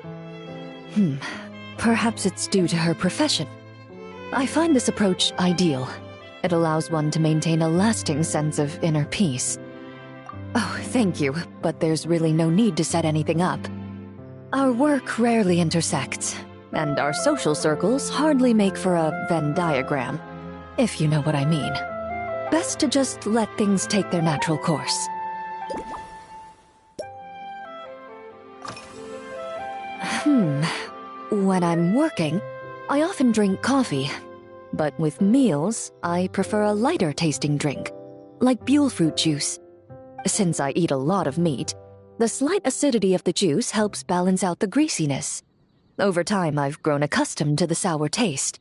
Perhaps it's due to her profession. I find this approach ideal. It allows one to maintain a lasting sense of inner peace. Oh, thank you, but there's really no need to set anything up. Our work rarely intersects, and our social circles hardly make for a Venn diagram, if you know what I mean. Best to just let things take their natural course. When I'm working, I often drink coffee. But with meals, I prefer a lighter tasting drink, like Buell fruit juice. Since I eat a lot of meat, the slight acidity of the juice helps balance out the greasiness. Over time, I've grown accustomed to the sour taste.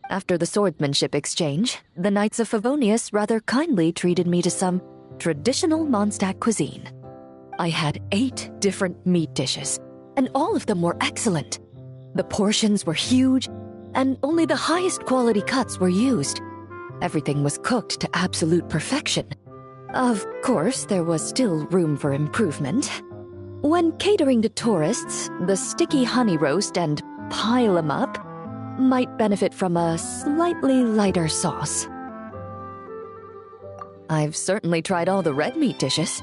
After the swordsmanship exchange, the Knights of Favonius rather kindly treated me to some traditional Mondstadt cuisine. I had 8 different meat dishes, and all of them were excellent. The portions were huge, and only the highest quality cuts were used. Everything was cooked to absolute perfection. Of course, there was still room for improvement. When catering to tourists, the sticky honey roast and pile 'em up might benefit from a slightly lighter sauce. I've certainly tried all the red meat dishes.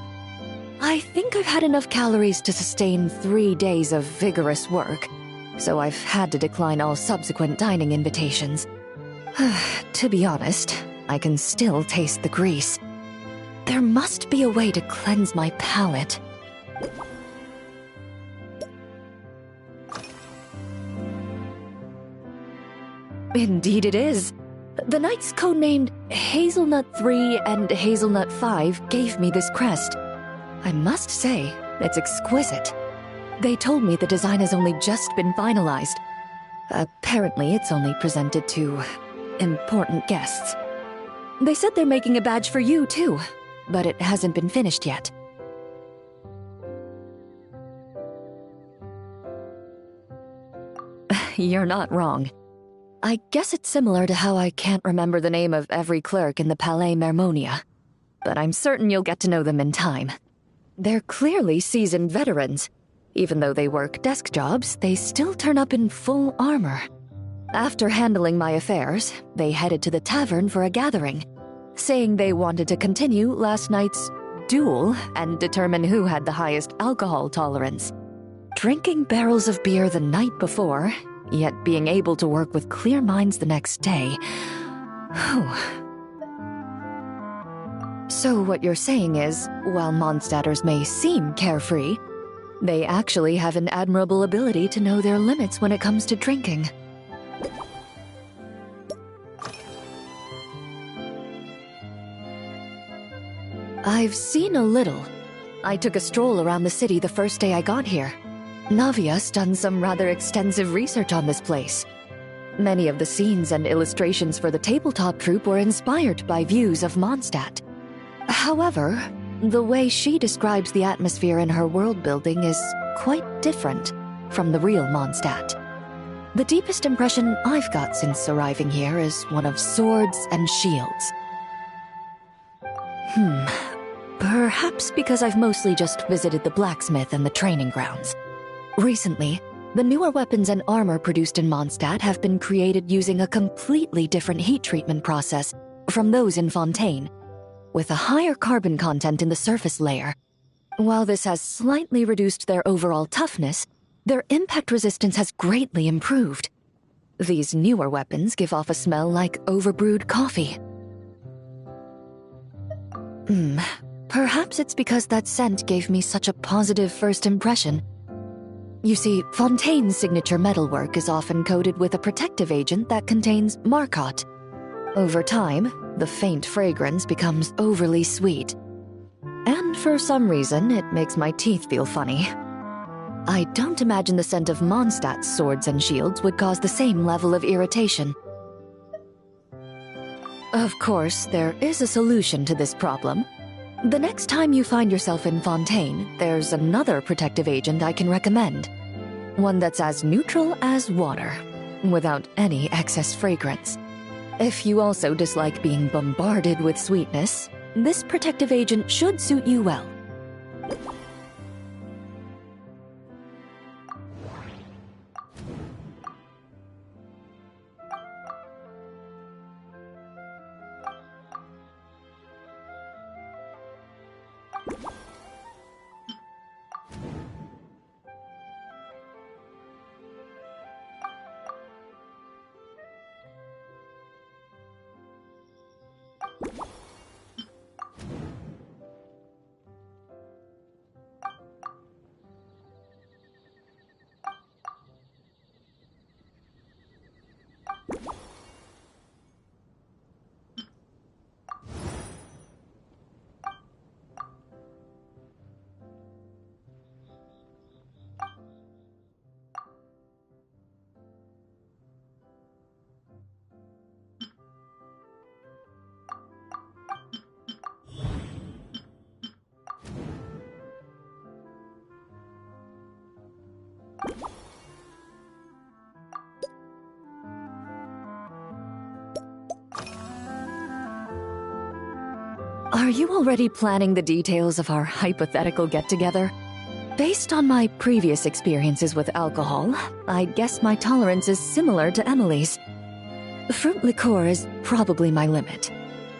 I think I've had enough calories to sustain 3 days of vigorous work, so I've had to decline all subsequent dining invitations. To be honest, I can still taste the grease. There must be a way to cleanse my palate. Indeed it is. The knights codenamed Hazelnut 3 and Hazelnut 5 gave me this crest. I must say, it's exquisite. They told me the design has only just been finalized. Apparently, it's only presented to important guests. They said they're making a badge for you, too, but it hasn't been finished yet. You're not wrong. I guess it's similar to how I can't remember the name of every clerk in the Palais Mermonia, but I'm certain you'll get to know them in time. They're clearly seasoned veterans. Even though they work desk jobs, they still turn up in full armor. After handling my affairs, they headed to the tavern for a gathering, saying they wanted to continue last night's duel and determine who had the highest alcohol tolerance. drinking barrels of beer the night before, yet being able to work with clear minds the next day. Whew. So what you're saying is, while Mondstadters may seem carefree, they actually have an admirable ability to know their limits when it comes to drinking. I've seen a little. I took a stroll around the city the first day I got here. Navia's done some rather extensive research on this place. Many of the scenes and illustrations for the tabletop troupe were inspired by views of Mondstadt. However, the way she describes the atmosphere in her world building is quite different from the real Mondstadt. The deepest impression I've got since arriving here is one of swords and shields. Perhaps because I've mostly just visited the blacksmith and the training grounds. Recently, the newer weapons and armor produced in Mondstadt have been created using a completely different heat treatment process from those in Fontaine, with a higher carbon content in the surface layer. While this has slightly reduced their overall toughness, their impact resistance has greatly improved. These newer weapons give off a smell like overbrewed coffee. Perhaps it's because that scent gave me such a positive first impression. You see, Fontaine's signature metalwork is often coated with a protective agent that contains Marcotte. Over time, the faint fragrance becomes overly sweet. And for some reason, it makes my teeth feel funny. I don't imagine the scent of Mondstadt's swords and shields would cause the same level of irritation. Of course, there is a solution to this problem. The next time you find yourself in Fontaine, there's another protective agent I can recommend. One that's as neutral as water, without any excess fragrance. If you also dislike being bombarded with sweetness, this protective agent should suit you well. Are you already planning the details of our hypothetical get-together? Based on my previous experiences with alcohol, I guess my tolerance is similar to Emily's. Fruit liqueur is probably my limit.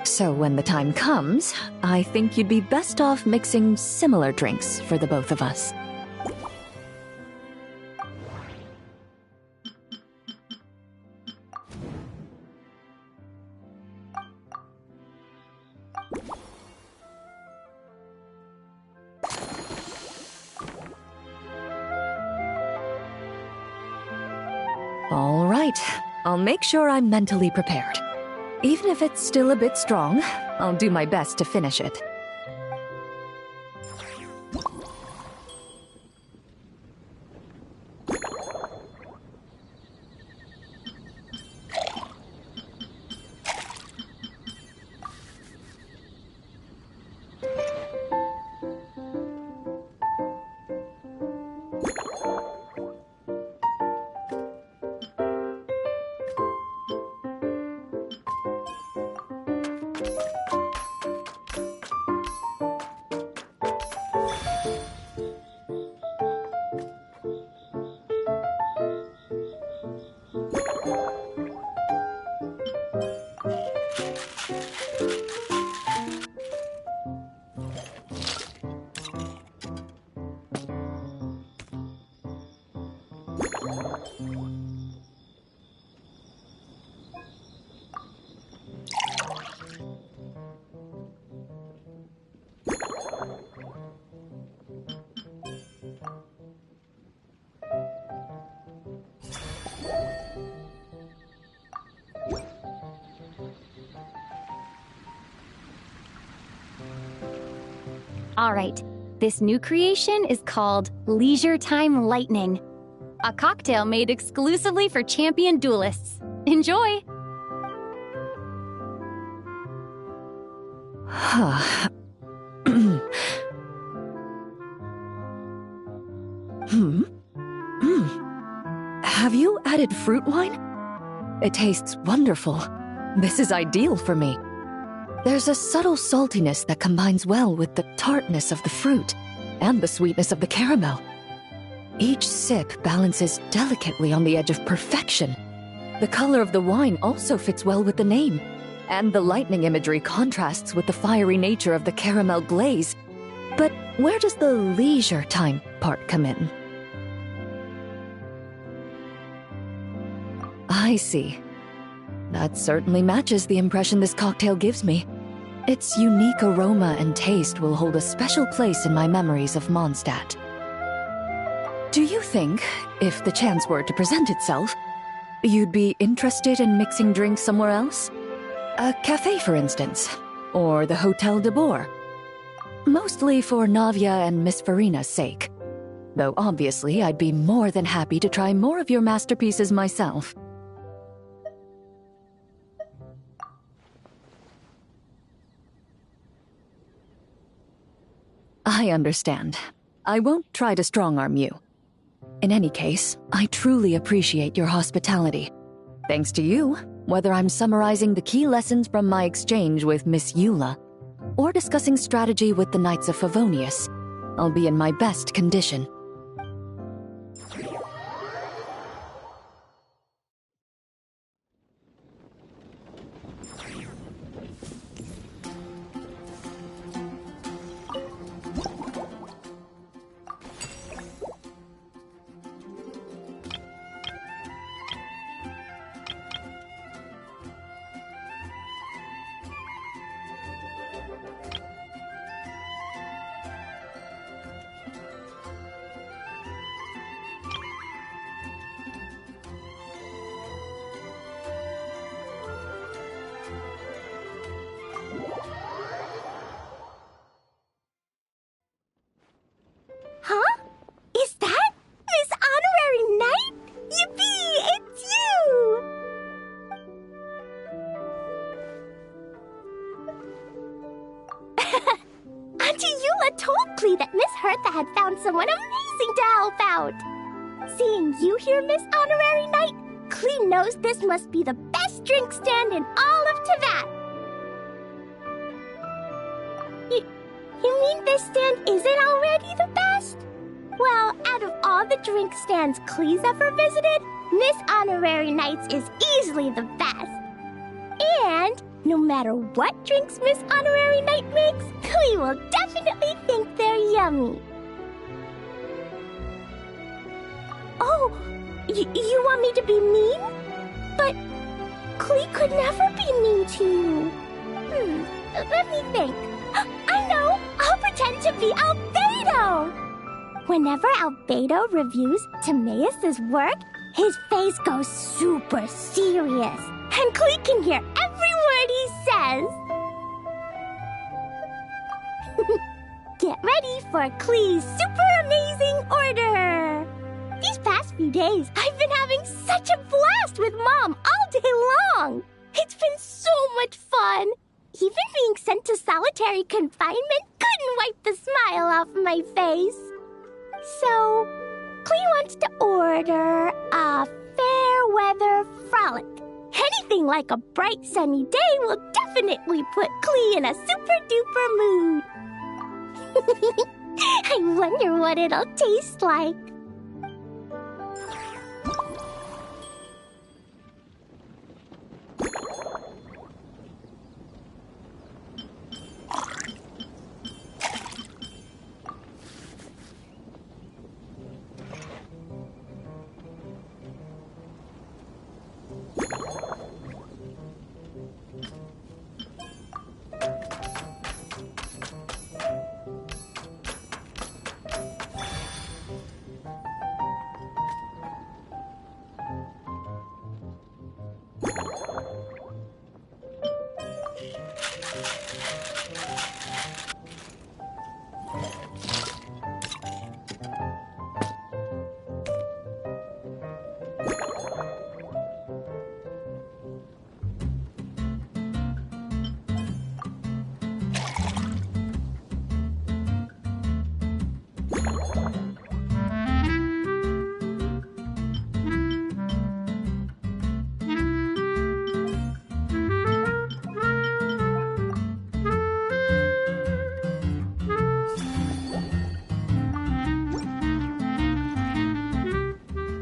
So when the time comes, I think you'd be best off mixing similar drinks for the both of us. All right, I'll make sure I'm mentally prepared. Even if it's still a bit strong, I'll do my best to finish it. All right, this new creation is called Leisure Time Lightning, a cocktail made exclusively for champion duelists. Enjoy! Have you added fruit wine? It tastes wonderful. This is ideal for me. There's a subtle saltiness that combines well with the tartness of the fruit and the sweetness of the caramel. Each sip balances delicately on the edge of perfection. The color of the wine also fits well with the name, and the lightning imagery contrasts with the fiery nature of the caramel glaze. But where does the leisure time part come in? I see. That certainly matches the impression this cocktail gives me. Its unique aroma and taste will hold a special place in my memories of Mondstadt. Do you think, if the chance were to present itself, you'd be interested in mixing drinks somewhere else? A cafe, for instance, or the Hotel de Boer? Mostly for Navia and Miss Farina's sake. Though obviously I'd be more than happy to try more of your masterpieces myself. I understand. I won't try to strong-arm you. In any case, I truly appreciate your hospitality. Thanks to you, whether I'm summarizing the key lessons from my exchange with Miss Eula, or discussing strategy with the Knights of Favonius, I'll be in my best condition. Huh? Is that Miss Honorary Knight? Yippee! It's you! Auntie Eula told Klee that Miss Hertha had found someone amazing to help out. Seeing you here, Miss Honorary Knight, Klee knows this must be the best drink stand in all of Teyvat. You mean this stand isn't already the best? Well, out of all the drink stands Klee's ever visited, Miss Honorary Knight's is easily the best. And no matter what drinks Miss Honorary Knight makes, Klee will definitely think they're yummy. Oh, you want me to be mean? But Klee could never be mean to you. Let me think. I know! I'll pretend to be Albedo! Whenever Albedo reviews Timaeus' work, his face goes super serious, and Klee can hear every word he says. Get ready for Klee's super amazing order! These past few days, I've been having such a blast with Mom all day long! It's been so much fun! Even being sent to solitary confinement couldn't wipe the smile off my face. So, Klee wants to order a fair weather frolic. Anything like a bright sunny day will definitely put Klee in a super duper mood. I wonder what it'll taste like.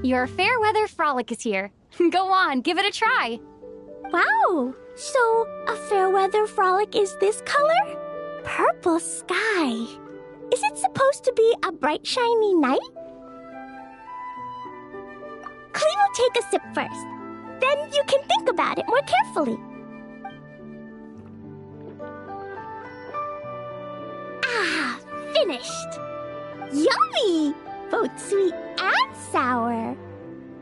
Your fair weather frolic is here. Go on, give it a try. Wow! So, a fair weather frolic is this color? Purple sky. Is it supposed to be a bright, shiny night? Clee will take a sip first. Then you can think about it more carefully. Ah, finished. Yummy! Both sweet and sour.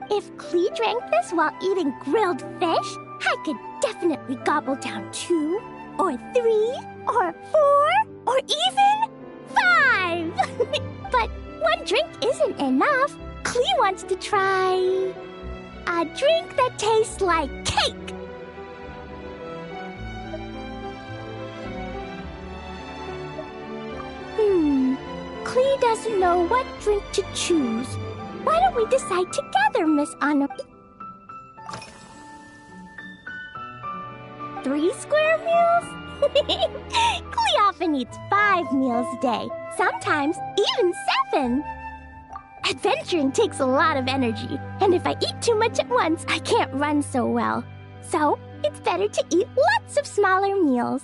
If Clee drank this while eating grilled fish, I could definitely gobble down 2, or 3, or 4, or even 5! But one drink isn't enough. Clee wants to try a drink that tastes like cake. Clee doesn't know what drink to choose. Why don't we decide together, Miss Anna? 3 square meals? Clee often eats 5 meals a day, sometimes even 7. Adventuring takes a lot of energy, and if I eat too much at once, I can't run so well. So, it's better to eat lots of smaller meals.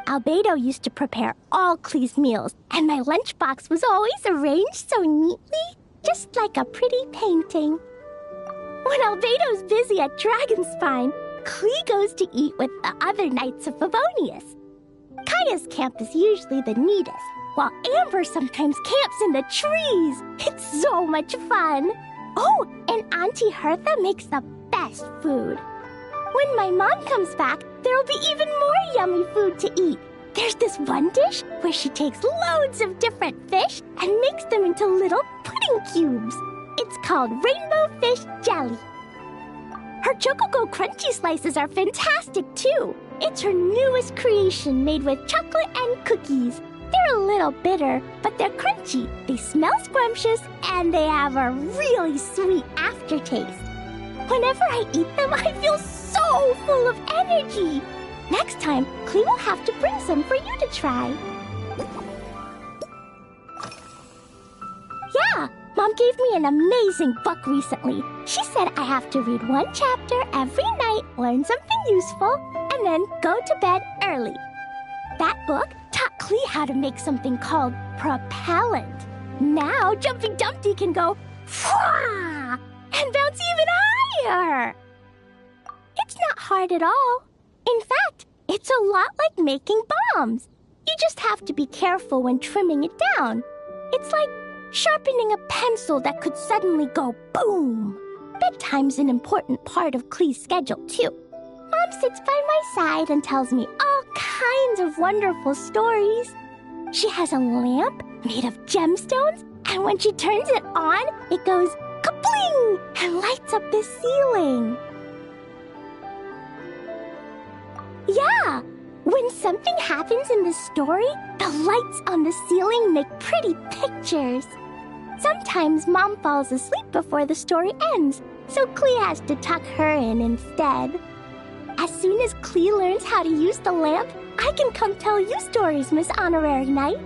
Albedo used to prepare all Clee's meals, and my lunchbox was always arranged so neatly, just like a pretty painting. When Albedo's busy at Dragonspine, Clee goes to eat with the other Knights of Favonius. Kaya's camp is usually the neatest, while Amber sometimes camps in the trees. It's so much fun. Oh, and Auntie Hertha makes the best food. When my mom comes back, there'll be even more yummy food to eat. There's this one dish where she takes loads of different fish and makes them into little pudding cubes. It's called Rainbow Fish Jelly. Her Chocogo Crunchy Slices are fantastic too. It's her newest creation made with chocolate and cookies. They're a little bitter, but they're crunchy. They smell scrumptious, and they have a really sweet aftertaste. Whenever I eat them, I feel so full of energy. Next time, Clee will have to bring some for you to try. Yeah, Mom gave me an amazing book recently. She said I have to read 1 chapter every night, learn something useful, and then go to bed early. That book taught Clee how to make something called propellant. Now, Jumping Dumpty can go Fwah! And bounce even higher. It's not hard at all. In fact, it's a lot like making bombs. You just have to be careful when trimming it down. It's like sharpening a pencil that could suddenly go boom. Bedtime's an important part of Clee's schedule, too. Mom sits by my side and tells me all kinds of wonderful stories. She has a lamp made of gemstones, and when she turns it on, it goes ka-bling and lights up the ceiling. Yeah, when something happens in the story, the lights on the ceiling make pretty pictures. Sometimes Mom falls asleep before the story ends, so Clee has to tuck her in instead. As soon as Clee learns how to use the lamp, I can come tell you stories, Miss Honorary Knight.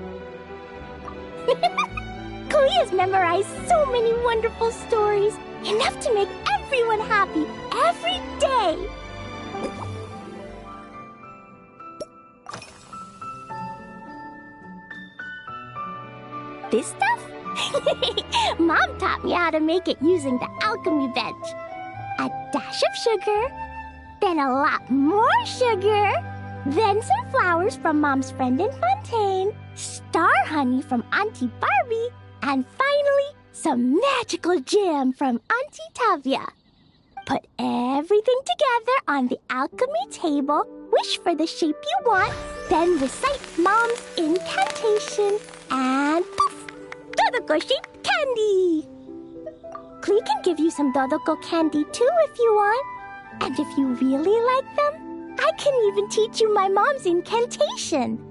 Clee has memorized so many wonderful stories, enough to make everyone happy every day. This stuff? Mom taught me how to make it using the alchemy bench. A dash of sugar, then a lot more sugar, then some flowers from Mom's friend in Fontaine, star honey from Auntie Barbie, and finally, some magical jam from Auntie Tavia. Put everything together on the alchemy table, wish for the shape you want, then recite Mom's incantation, and poof! Dodoko-shaped candy! Clee can give you some Dodoko candy too if you want. And if you really like them, I can even teach you my mom's incantation.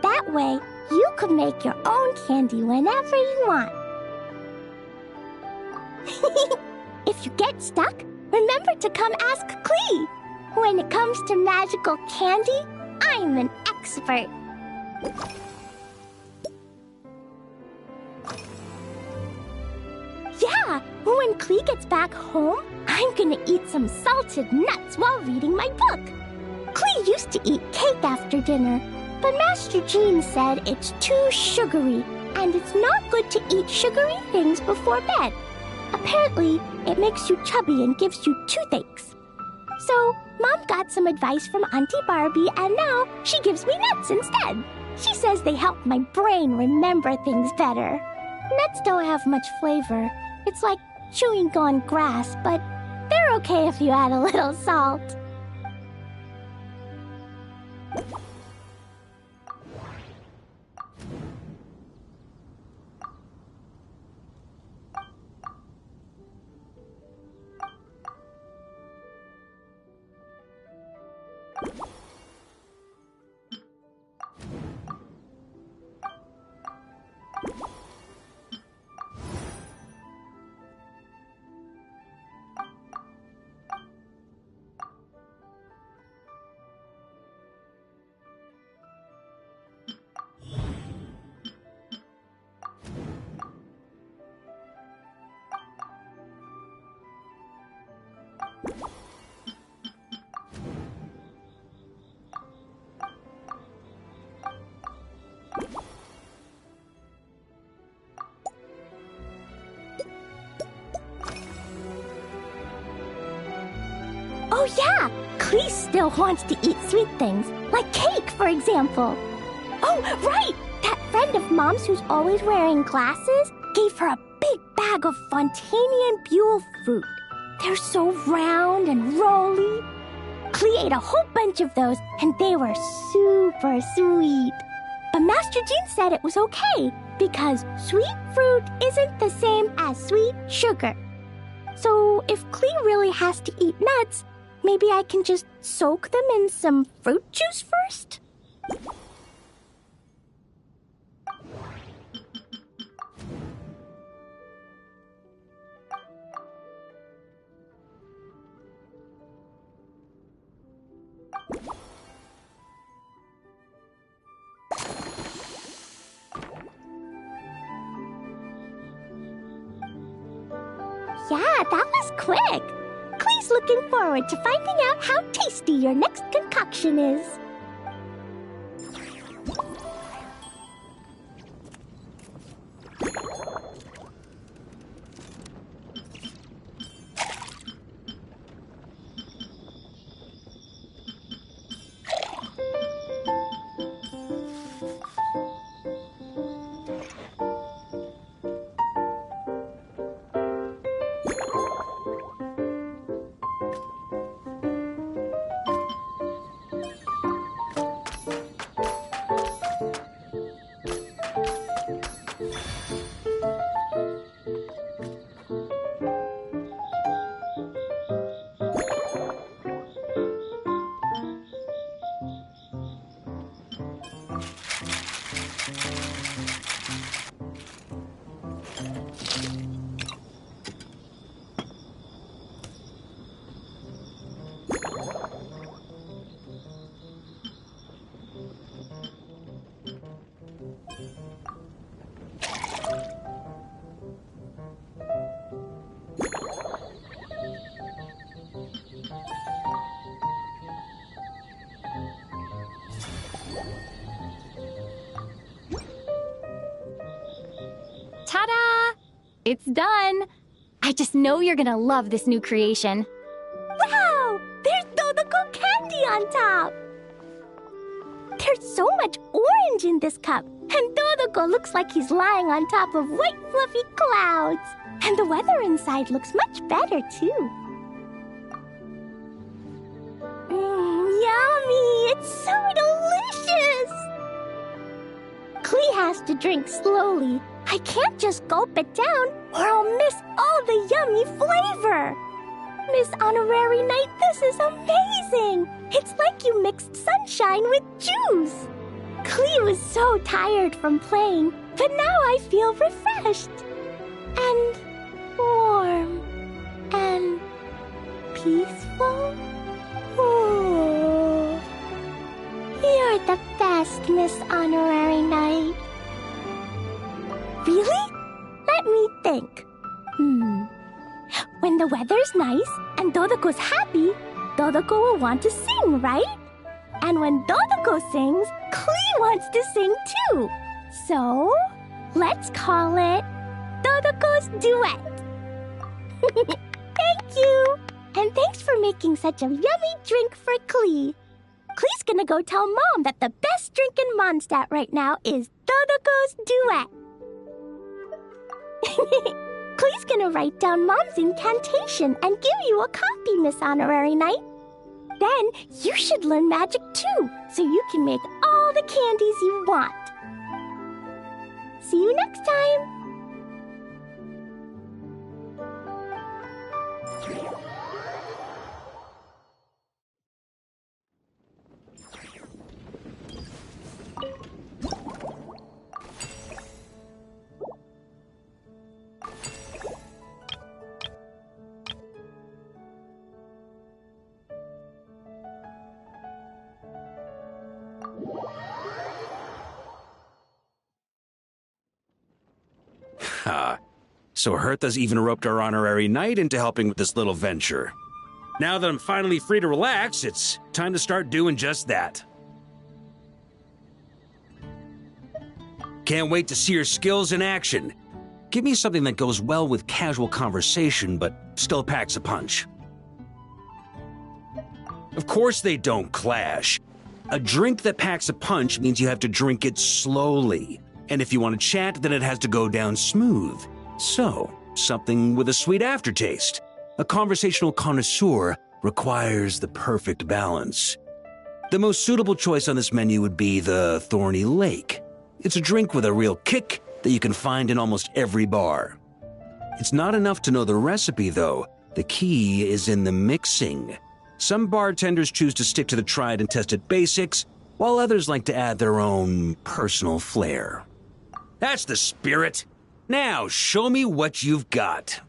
That way, you can make your own candy whenever you want. If you get stuck, remember to come ask Clee. When it comes to magical candy, I'm an expert. Yeah, when when Klee gets back home, I'm gonna eat some salted nuts while reading my book. Klee used to eat cake after dinner, but Master Jean said it's too sugary, and it's not good to eat sugary things before bed. Apparently, it makes you chubby and gives you toothaches. So, Mom got some advice from Auntie Barbie, and now she gives me nuts instead. She says they help my brain remember things better. Nuts don't have much flavor. It's like chewing on grass, but they're okay if you add a little salt. Oh yeah! Klee still wants to eat sweet things, like cake, for example. Oh, right! That friend of Mom's who's always wearing glasses gave her a big bag of Fontanian Buell fruit. They're so round and rolly. Klee ate a whole bunch of those, and they were super sweet. But Master Jean said it was okay, because sweet fruit isn't the same as sweet sugar. So if Klee really has to eat nuts, maybe I can just soak them in some fruit juice first? Yeah, that was quick. Klee's looking forward to finding out how tasty your next concoction is. Ta-da! It's done! I just know you're gonna love this new creation. Wow! There's Dodoko candy on top! There's so much orange in this cup, and Dodoko looks like he's lying on top of white fluffy clouds. And the weather inside looks much better, too. Yummy! It's so delicious! Klee has to drink slowly. I can't just gulp it down, or I'll miss all the yummy flavor. Miss Honorary Knight, this is amazing! It's like you mixed sunshine with juice. Klee was so tired from playing, but now I feel refreshed. And warm. And peaceful. Ooh. You're the best, Miss Honorary Knight. Really? Let me think. When the weather's nice and Dodoko's happy, Dodoko will want to sing, right? And when Dodoko sings, Klee wants to sing too. So, let's call it Dodoko's Duet. Thank you! And thanks for making such a yummy drink for Klee. Klee's gonna go tell Mom that the best drink in Mondstadt right now is Dodoko's Duet. Klee's gonna write down Mom's incantation and give you a copy, Miss Honorary Knight. Then you should learn magic too, so you can make all the candies you want. See you next time! So Hertha's even roped our honorary knight into helping with this little venture. Now that I'm finally free to relax, it's time to start doing just that. Can't wait to see your skills in action. Give me something that goes well with casual conversation, but still packs a punch. Of course they don't clash. A drink that packs a punch means you have to drink it slowly. And if you want to chat, then it has to go down smooth. So, something with a sweet aftertaste. A conversational connoisseur requires the perfect balance. The most suitable choice on this menu would be the Thorny Lake. It's a drink with a real kick that you can find in almost every bar. It's not enough to know the recipe, though. The key is in the mixing. Some bartenders choose to stick to the tried and tested basics, while others like to add their own personal flair. That's the spirit! Now, show me what you've got.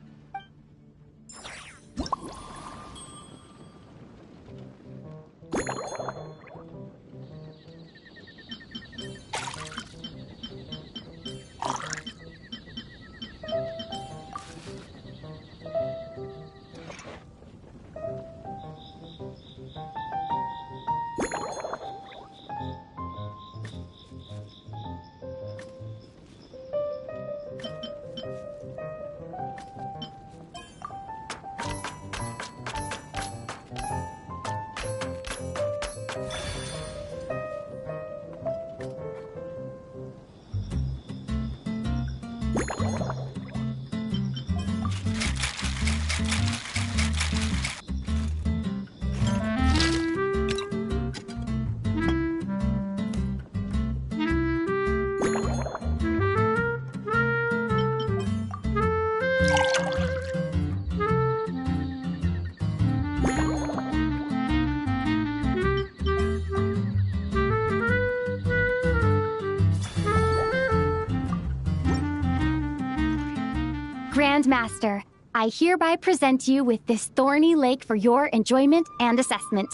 Grandmaster, I hereby present you with this Thorny Lake for your enjoyment and assessment.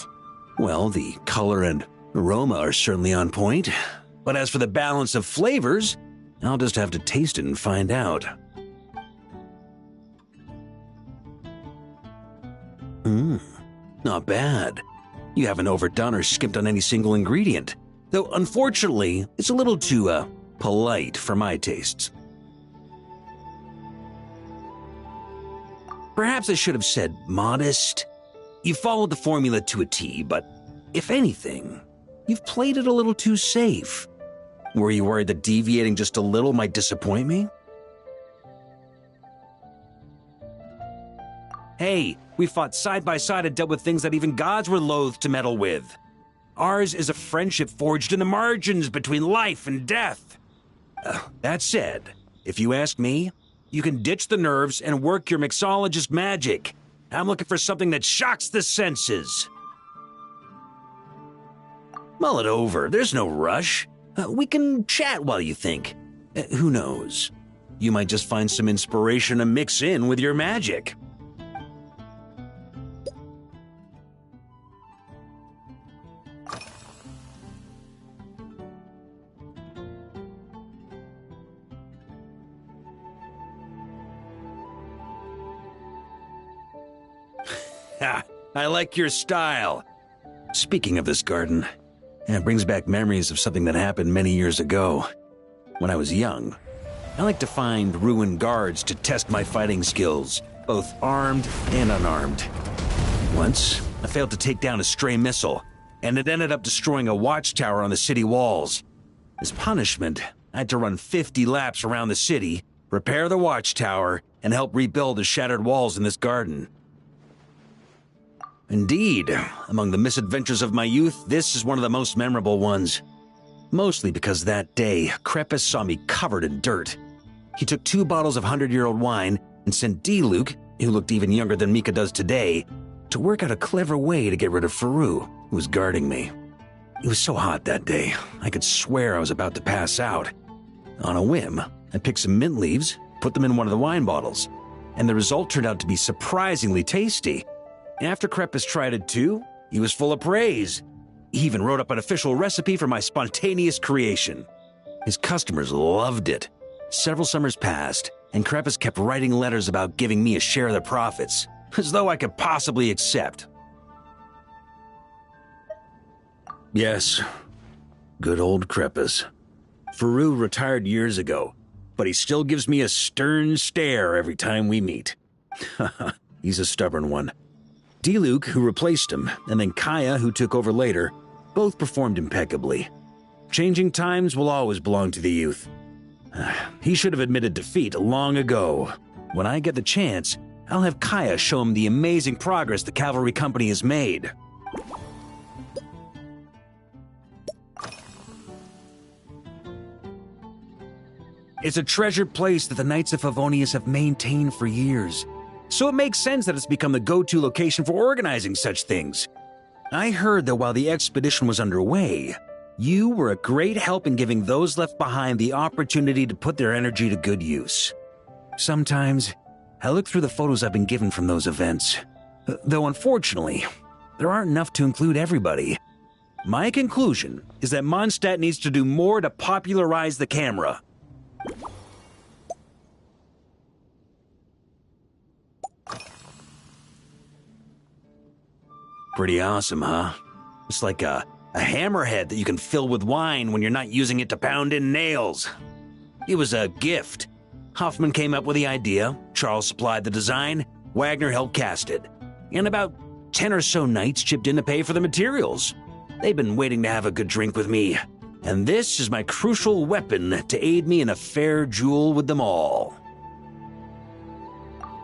Well, the color and aroma are certainly on point. But as for the balance of flavors, I'll just have to taste it and find out. Not bad. You haven't overdone or skimped on any single ingredient. Though, unfortunately, it's a little too, polite for my tastes. Perhaps I should have said modest. You followed the formula to a T, but if anything, you've played it a little too safe. Were you worried that deviating just a little might disappoint me? Hey, we fought side by side and dealt with things that even gods were loath to meddle with. Ours is a friendship forged in the margins between life and death. That said, if you ask me, you can ditch the nerves and work your mixologist magic. I'm looking for something that shocks the senses. Mull it over. There's no rush. We can chat while you think. Who knows? You might just find some inspiration to mix in with your magic. I like your style. Speaking of this garden, it brings back memories of something that happened many years ago. When I was young, I like to find ruined guards to test my fighting skills, both armed and unarmed. Once, I failed to take down a stray missile, and it ended up destroying a watchtower on the city walls. As punishment, I had to run 50 laps around the city, repair the watchtower, and help rebuild the shattered walls in this garden. Indeed, among the misadventures of my youth, this is one of the most memorable ones. Mostly because that day, Krepus saw me covered in dirt. He took 2 bottles of 100-year-old wine and sent D-Luke, who looked even younger than Mika does today, to work out a clever way to get rid of Faru, who was guarding me. It was so hot that day, I could swear I was about to pass out. On a whim, I picked some mint leaves, put them in one of the wine bottles, and the result turned out to be surprisingly tasty. After Krepus tried it too, he was full of praise. He even wrote up an official recipe for my spontaneous creation. His customers loved it. Several summers passed, and Krepus kept writing letters about giving me a share of the profits, as though I could possibly accept. Yes, good old Krepus. Faru retired years ago, but he still gives me a stern stare every time we meet. He's a stubborn one. D-Luke, who replaced him, and then Kaya, who took over later, both performed impeccably. Changing times will always belong to the youth. He should have admitted defeat long ago. When I get the chance, I'll have Kaya show him the amazing progress the cavalry company has made. It's a treasured place that the Knights of Favonius have maintained for years, so it makes sense that it's become the go-to location for organizing such things. I heard that while the expedition was underway, you were a great help in giving those left behind the opportunity to put their energy to good use. Sometimes, I look through the photos I've been given from those events, though unfortunately, there aren't enough to include everybody. My conclusion is that Mondstadt needs to do more to popularize the camera. Pretty awesome, huh? It's like a hammerhead that you can fill with wine when you're not using it to pound in nails. It was a gift. Hoffman came up with the idea, Charles supplied the design, Wagner helped cast it, and about 10 or so knights chipped in to pay for the materials. They've been waiting to have a good drink with me, and this is my crucial weapon to aid me in a fair duel with them all.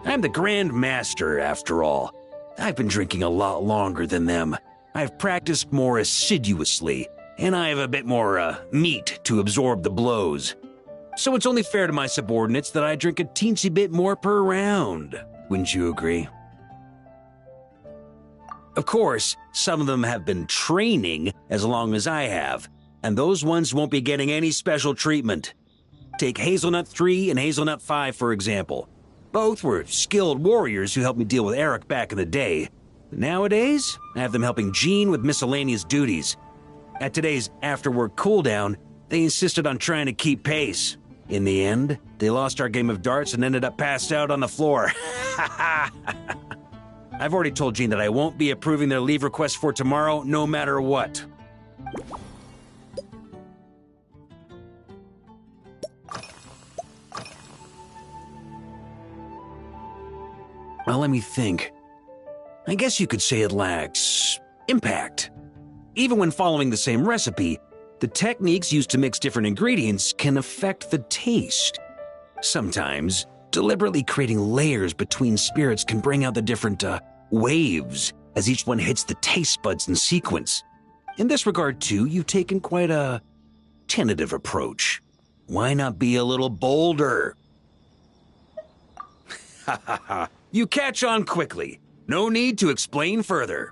I'm the Grand Master, after all. I've been drinking a lot longer than them. I've practiced more assiduously, and I have a bit more meat to absorb the blows. So it's only fair to my subordinates that I drink a teensy bit more per round. Wouldn't you agree? Of course, some of them have been training as long as I have, and those ones won't be getting any special treatment. Take Hazelnut 3 and Hazelnut 5, for example. Both were skilled warriors who helped me deal with Eric back in the day. Nowadays, I have them helping Jean with miscellaneous duties. At today's after-work cooldown, they insisted on trying to keep pace. In the end, they lost our game of darts and ended up passed out on the floor. I've already told Jean that I won't be approving their leave request for tomorrow, no matter what. Well, let me think. I guess you could say it lacks impact. Even when following the same recipe, the techniques used to mix different ingredients can affect the taste. Sometimes, deliberately creating layers between spirits can bring out the different waves as each one hits the taste buds in sequence. In this regard, too, you've taken quite a tentative approach. Why not be a little bolder? Ha ha ha. You catch on quickly. No need to explain further.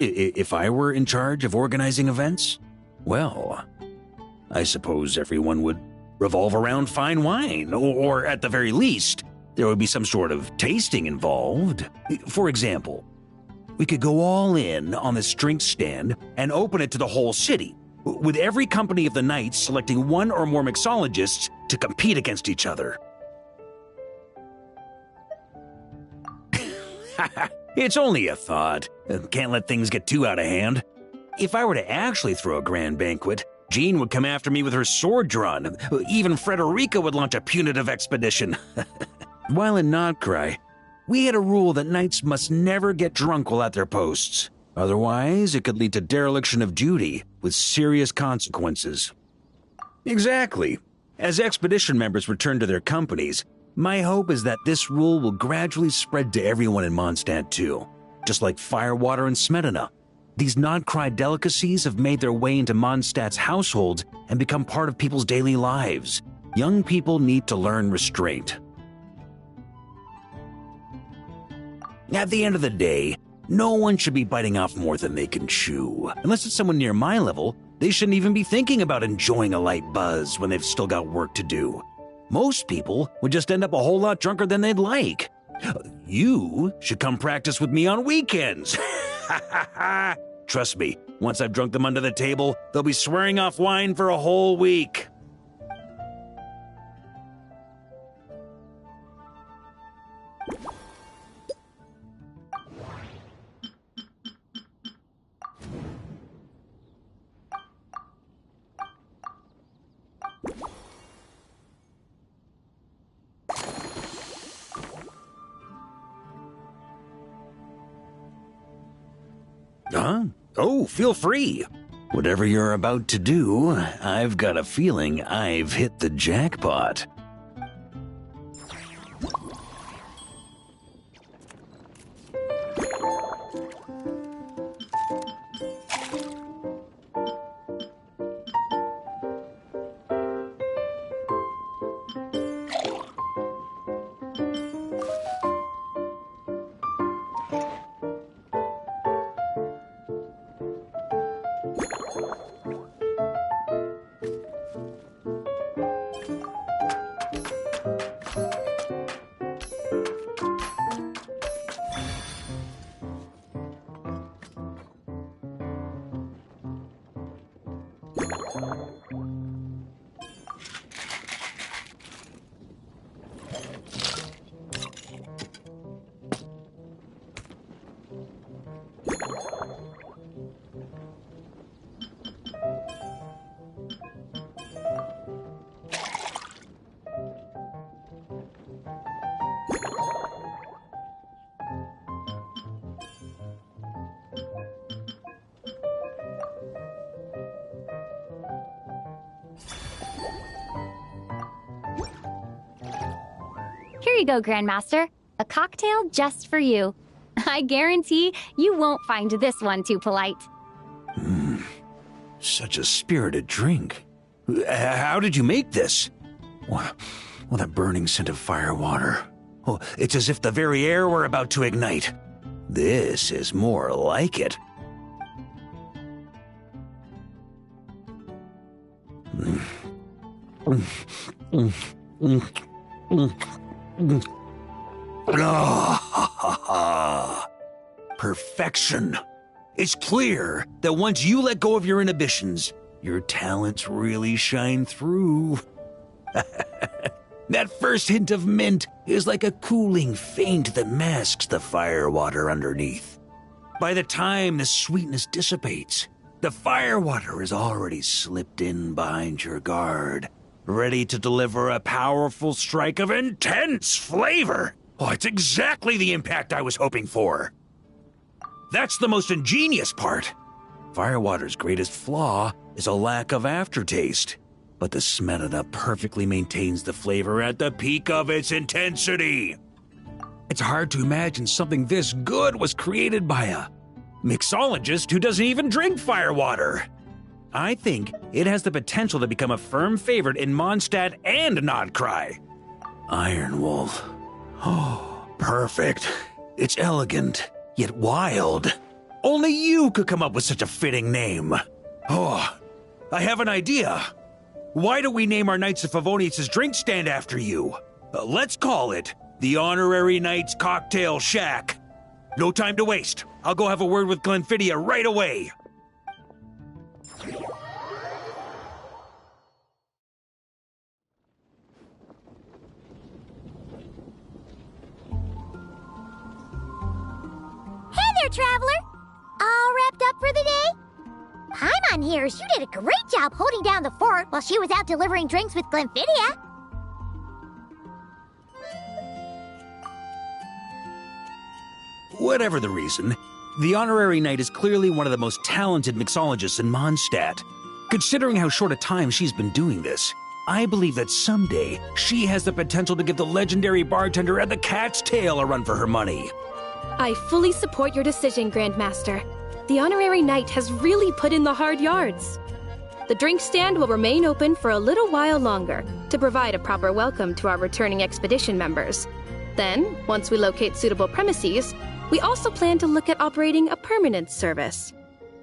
If I were in charge of organizing events? Well, I suppose everyone would revolve around fine wine, or at the very least, there would be some sort of tasting involved. For example, we could go all in on this drink stand and open it to the whole city, with every company of the night selecting one or more mixologists to compete against each other. It's only a thought. Can't let things get too out of hand. If I were to actually throw a grand banquet, Jean would come after me with her sword drawn. Even Frederica would launch a punitive expedition. While in Notcry, we had a rule that knights must never get drunk while at their posts. Otherwise, it could lead to dereliction of duty, with serious consequences. Exactly. As expedition members return to their companies, my hope is that this rule will gradually spread to everyone in Mondstadt too. Just like firewater and Smedina. These Notcry delicacies have made their way into Mondstadt's households and become part of people's daily lives. Young people need to learn restraint. At the end of the day, no one should be biting off more than they can chew. Unless it's someone near my level, they shouldn't even be thinking about enjoying a light buzz when they've still got work to do. Most people would just end up a whole lot drunker than they'd like. You should come practice with me on weekends. Trust me, once I've drunk them under the table, they'll be swearing off wine for a whole week. Huh? Oh, feel free. Whatever you're about to do, I've got a feeling I've hit the jackpot. Here you go, Grandmaster. A cocktail just for you. I guarantee you won't find this one too polite. Such a spirited drink. How did you make this? What a burning scent of firewater. Oh, it's as if the very air were about to ignite. This is more like it. Perfection. It's clear that once you let go of your inhibitions, your talents really shine through. That first hint of mint is like a cooling feint that masks the firewater underneath. By the time the sweetness dissipates, the firewater is already slipped in behind your guard, ready to deliver a powerful strike of intense flavor. Oh, it's exactly the impact I was hoping for. That's the most ingenious part. Firewater's greatest flaw is a lack of aftertaste, but the Smedina perfectly maintains the flavor at the peak of its intensity. It's hard to imagine something this good was created by a mixologist who doesn't even drink firewater. I think it has the potential to become a firm favorite in Mondstadt and Notcry. Iron Wolf. Oh, perfect. It's elegant, yet wild. Only you could come up with such a fitting name. Oh, I have an idea. Why don't we name our Knights of Favonius' drink stand after you? Let's call it the Honorary Knights Cocktail Shack. No time to waste. I'll go have a word with Glenfidia right away. Hey there, traveler! All wrapped up for the day? Paimon hears you did a great job holding down the fort while she was out delivering drinks with Glenfidia. Whatever the reason, the Honorary Knight is clearly one of the most talented mixologists in Mondstadt. Considering how short a time she's been doing this, I believe that someday she has the potential to give the legendary bartender at the Cat's Tail a run for her money. I fully support your decision, Grandmaster. The Honorary Knight has really put in the hard yards. The drink stand will remain open for a little while longer to provide a proper welcome to our returning expedition members. Then, once we locate suitable premises, we also plan to look at operating a permanent service.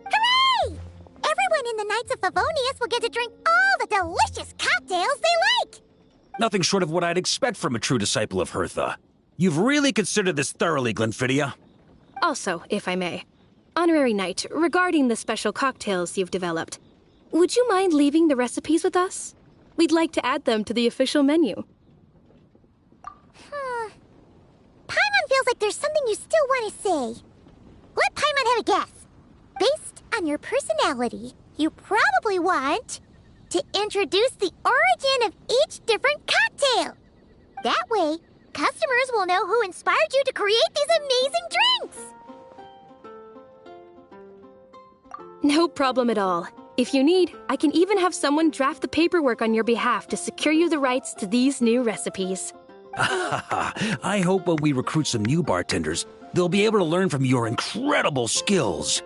Hooray! Everyone in the Knights of Favonius will get to drink all the delicious cocktails they like! Nothing short of what I'd expect from a true disciple of Hertha. You've really considered this thoroughly, Glenfidia. Also, if I may, Honorary Knight, regarding the special cocktails you've developed, would you mind leaving the recipes with us? We'd like to add them to the official menu. Paimon feels like there's something you still want to say. Let Paimon have a guess. Based on your personality, you probably want to introduce the origin of each different cocktail. That way, customers will know who inspired you to create these amazing drinks. No problem at all. If you need, I can even have someone draft the paperwork on your behalf to secure you the rights to these new recipes. I hope when we recruit some new bartenders, they'll be able to learn from your incredible skills.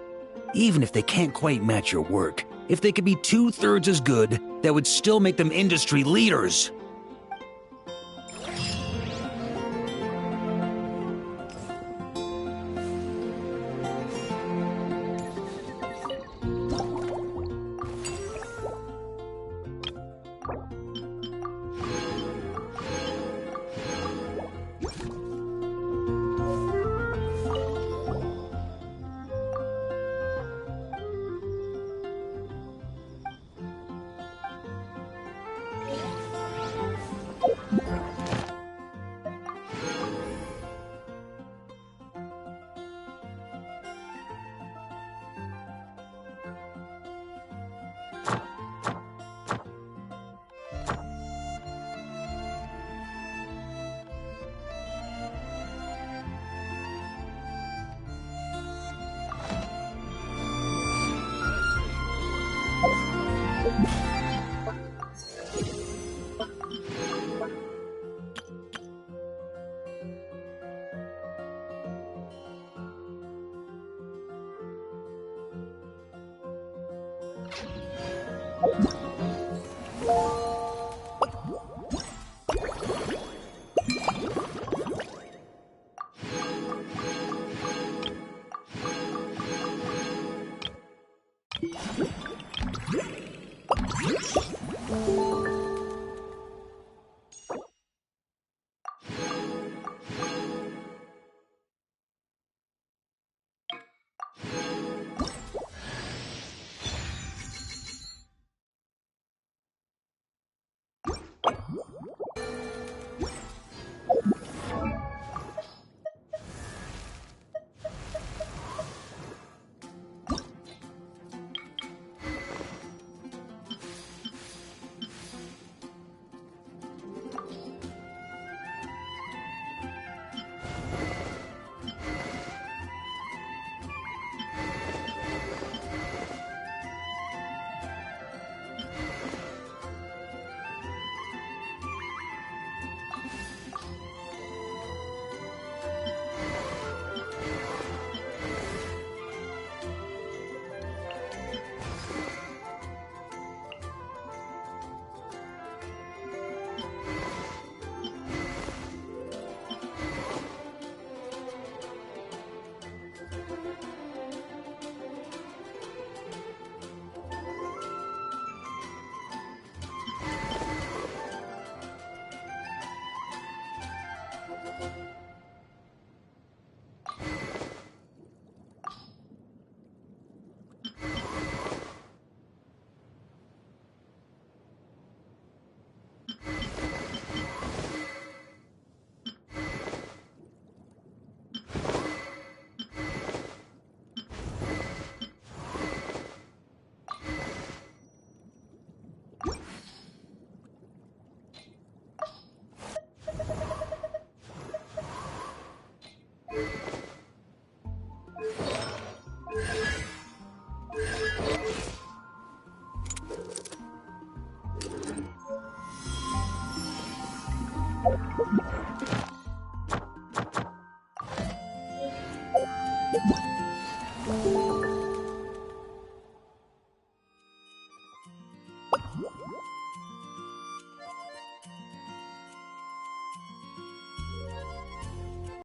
Even if they can't quite match your work, if they could be 2/3 as good, that would still make them industry leaders.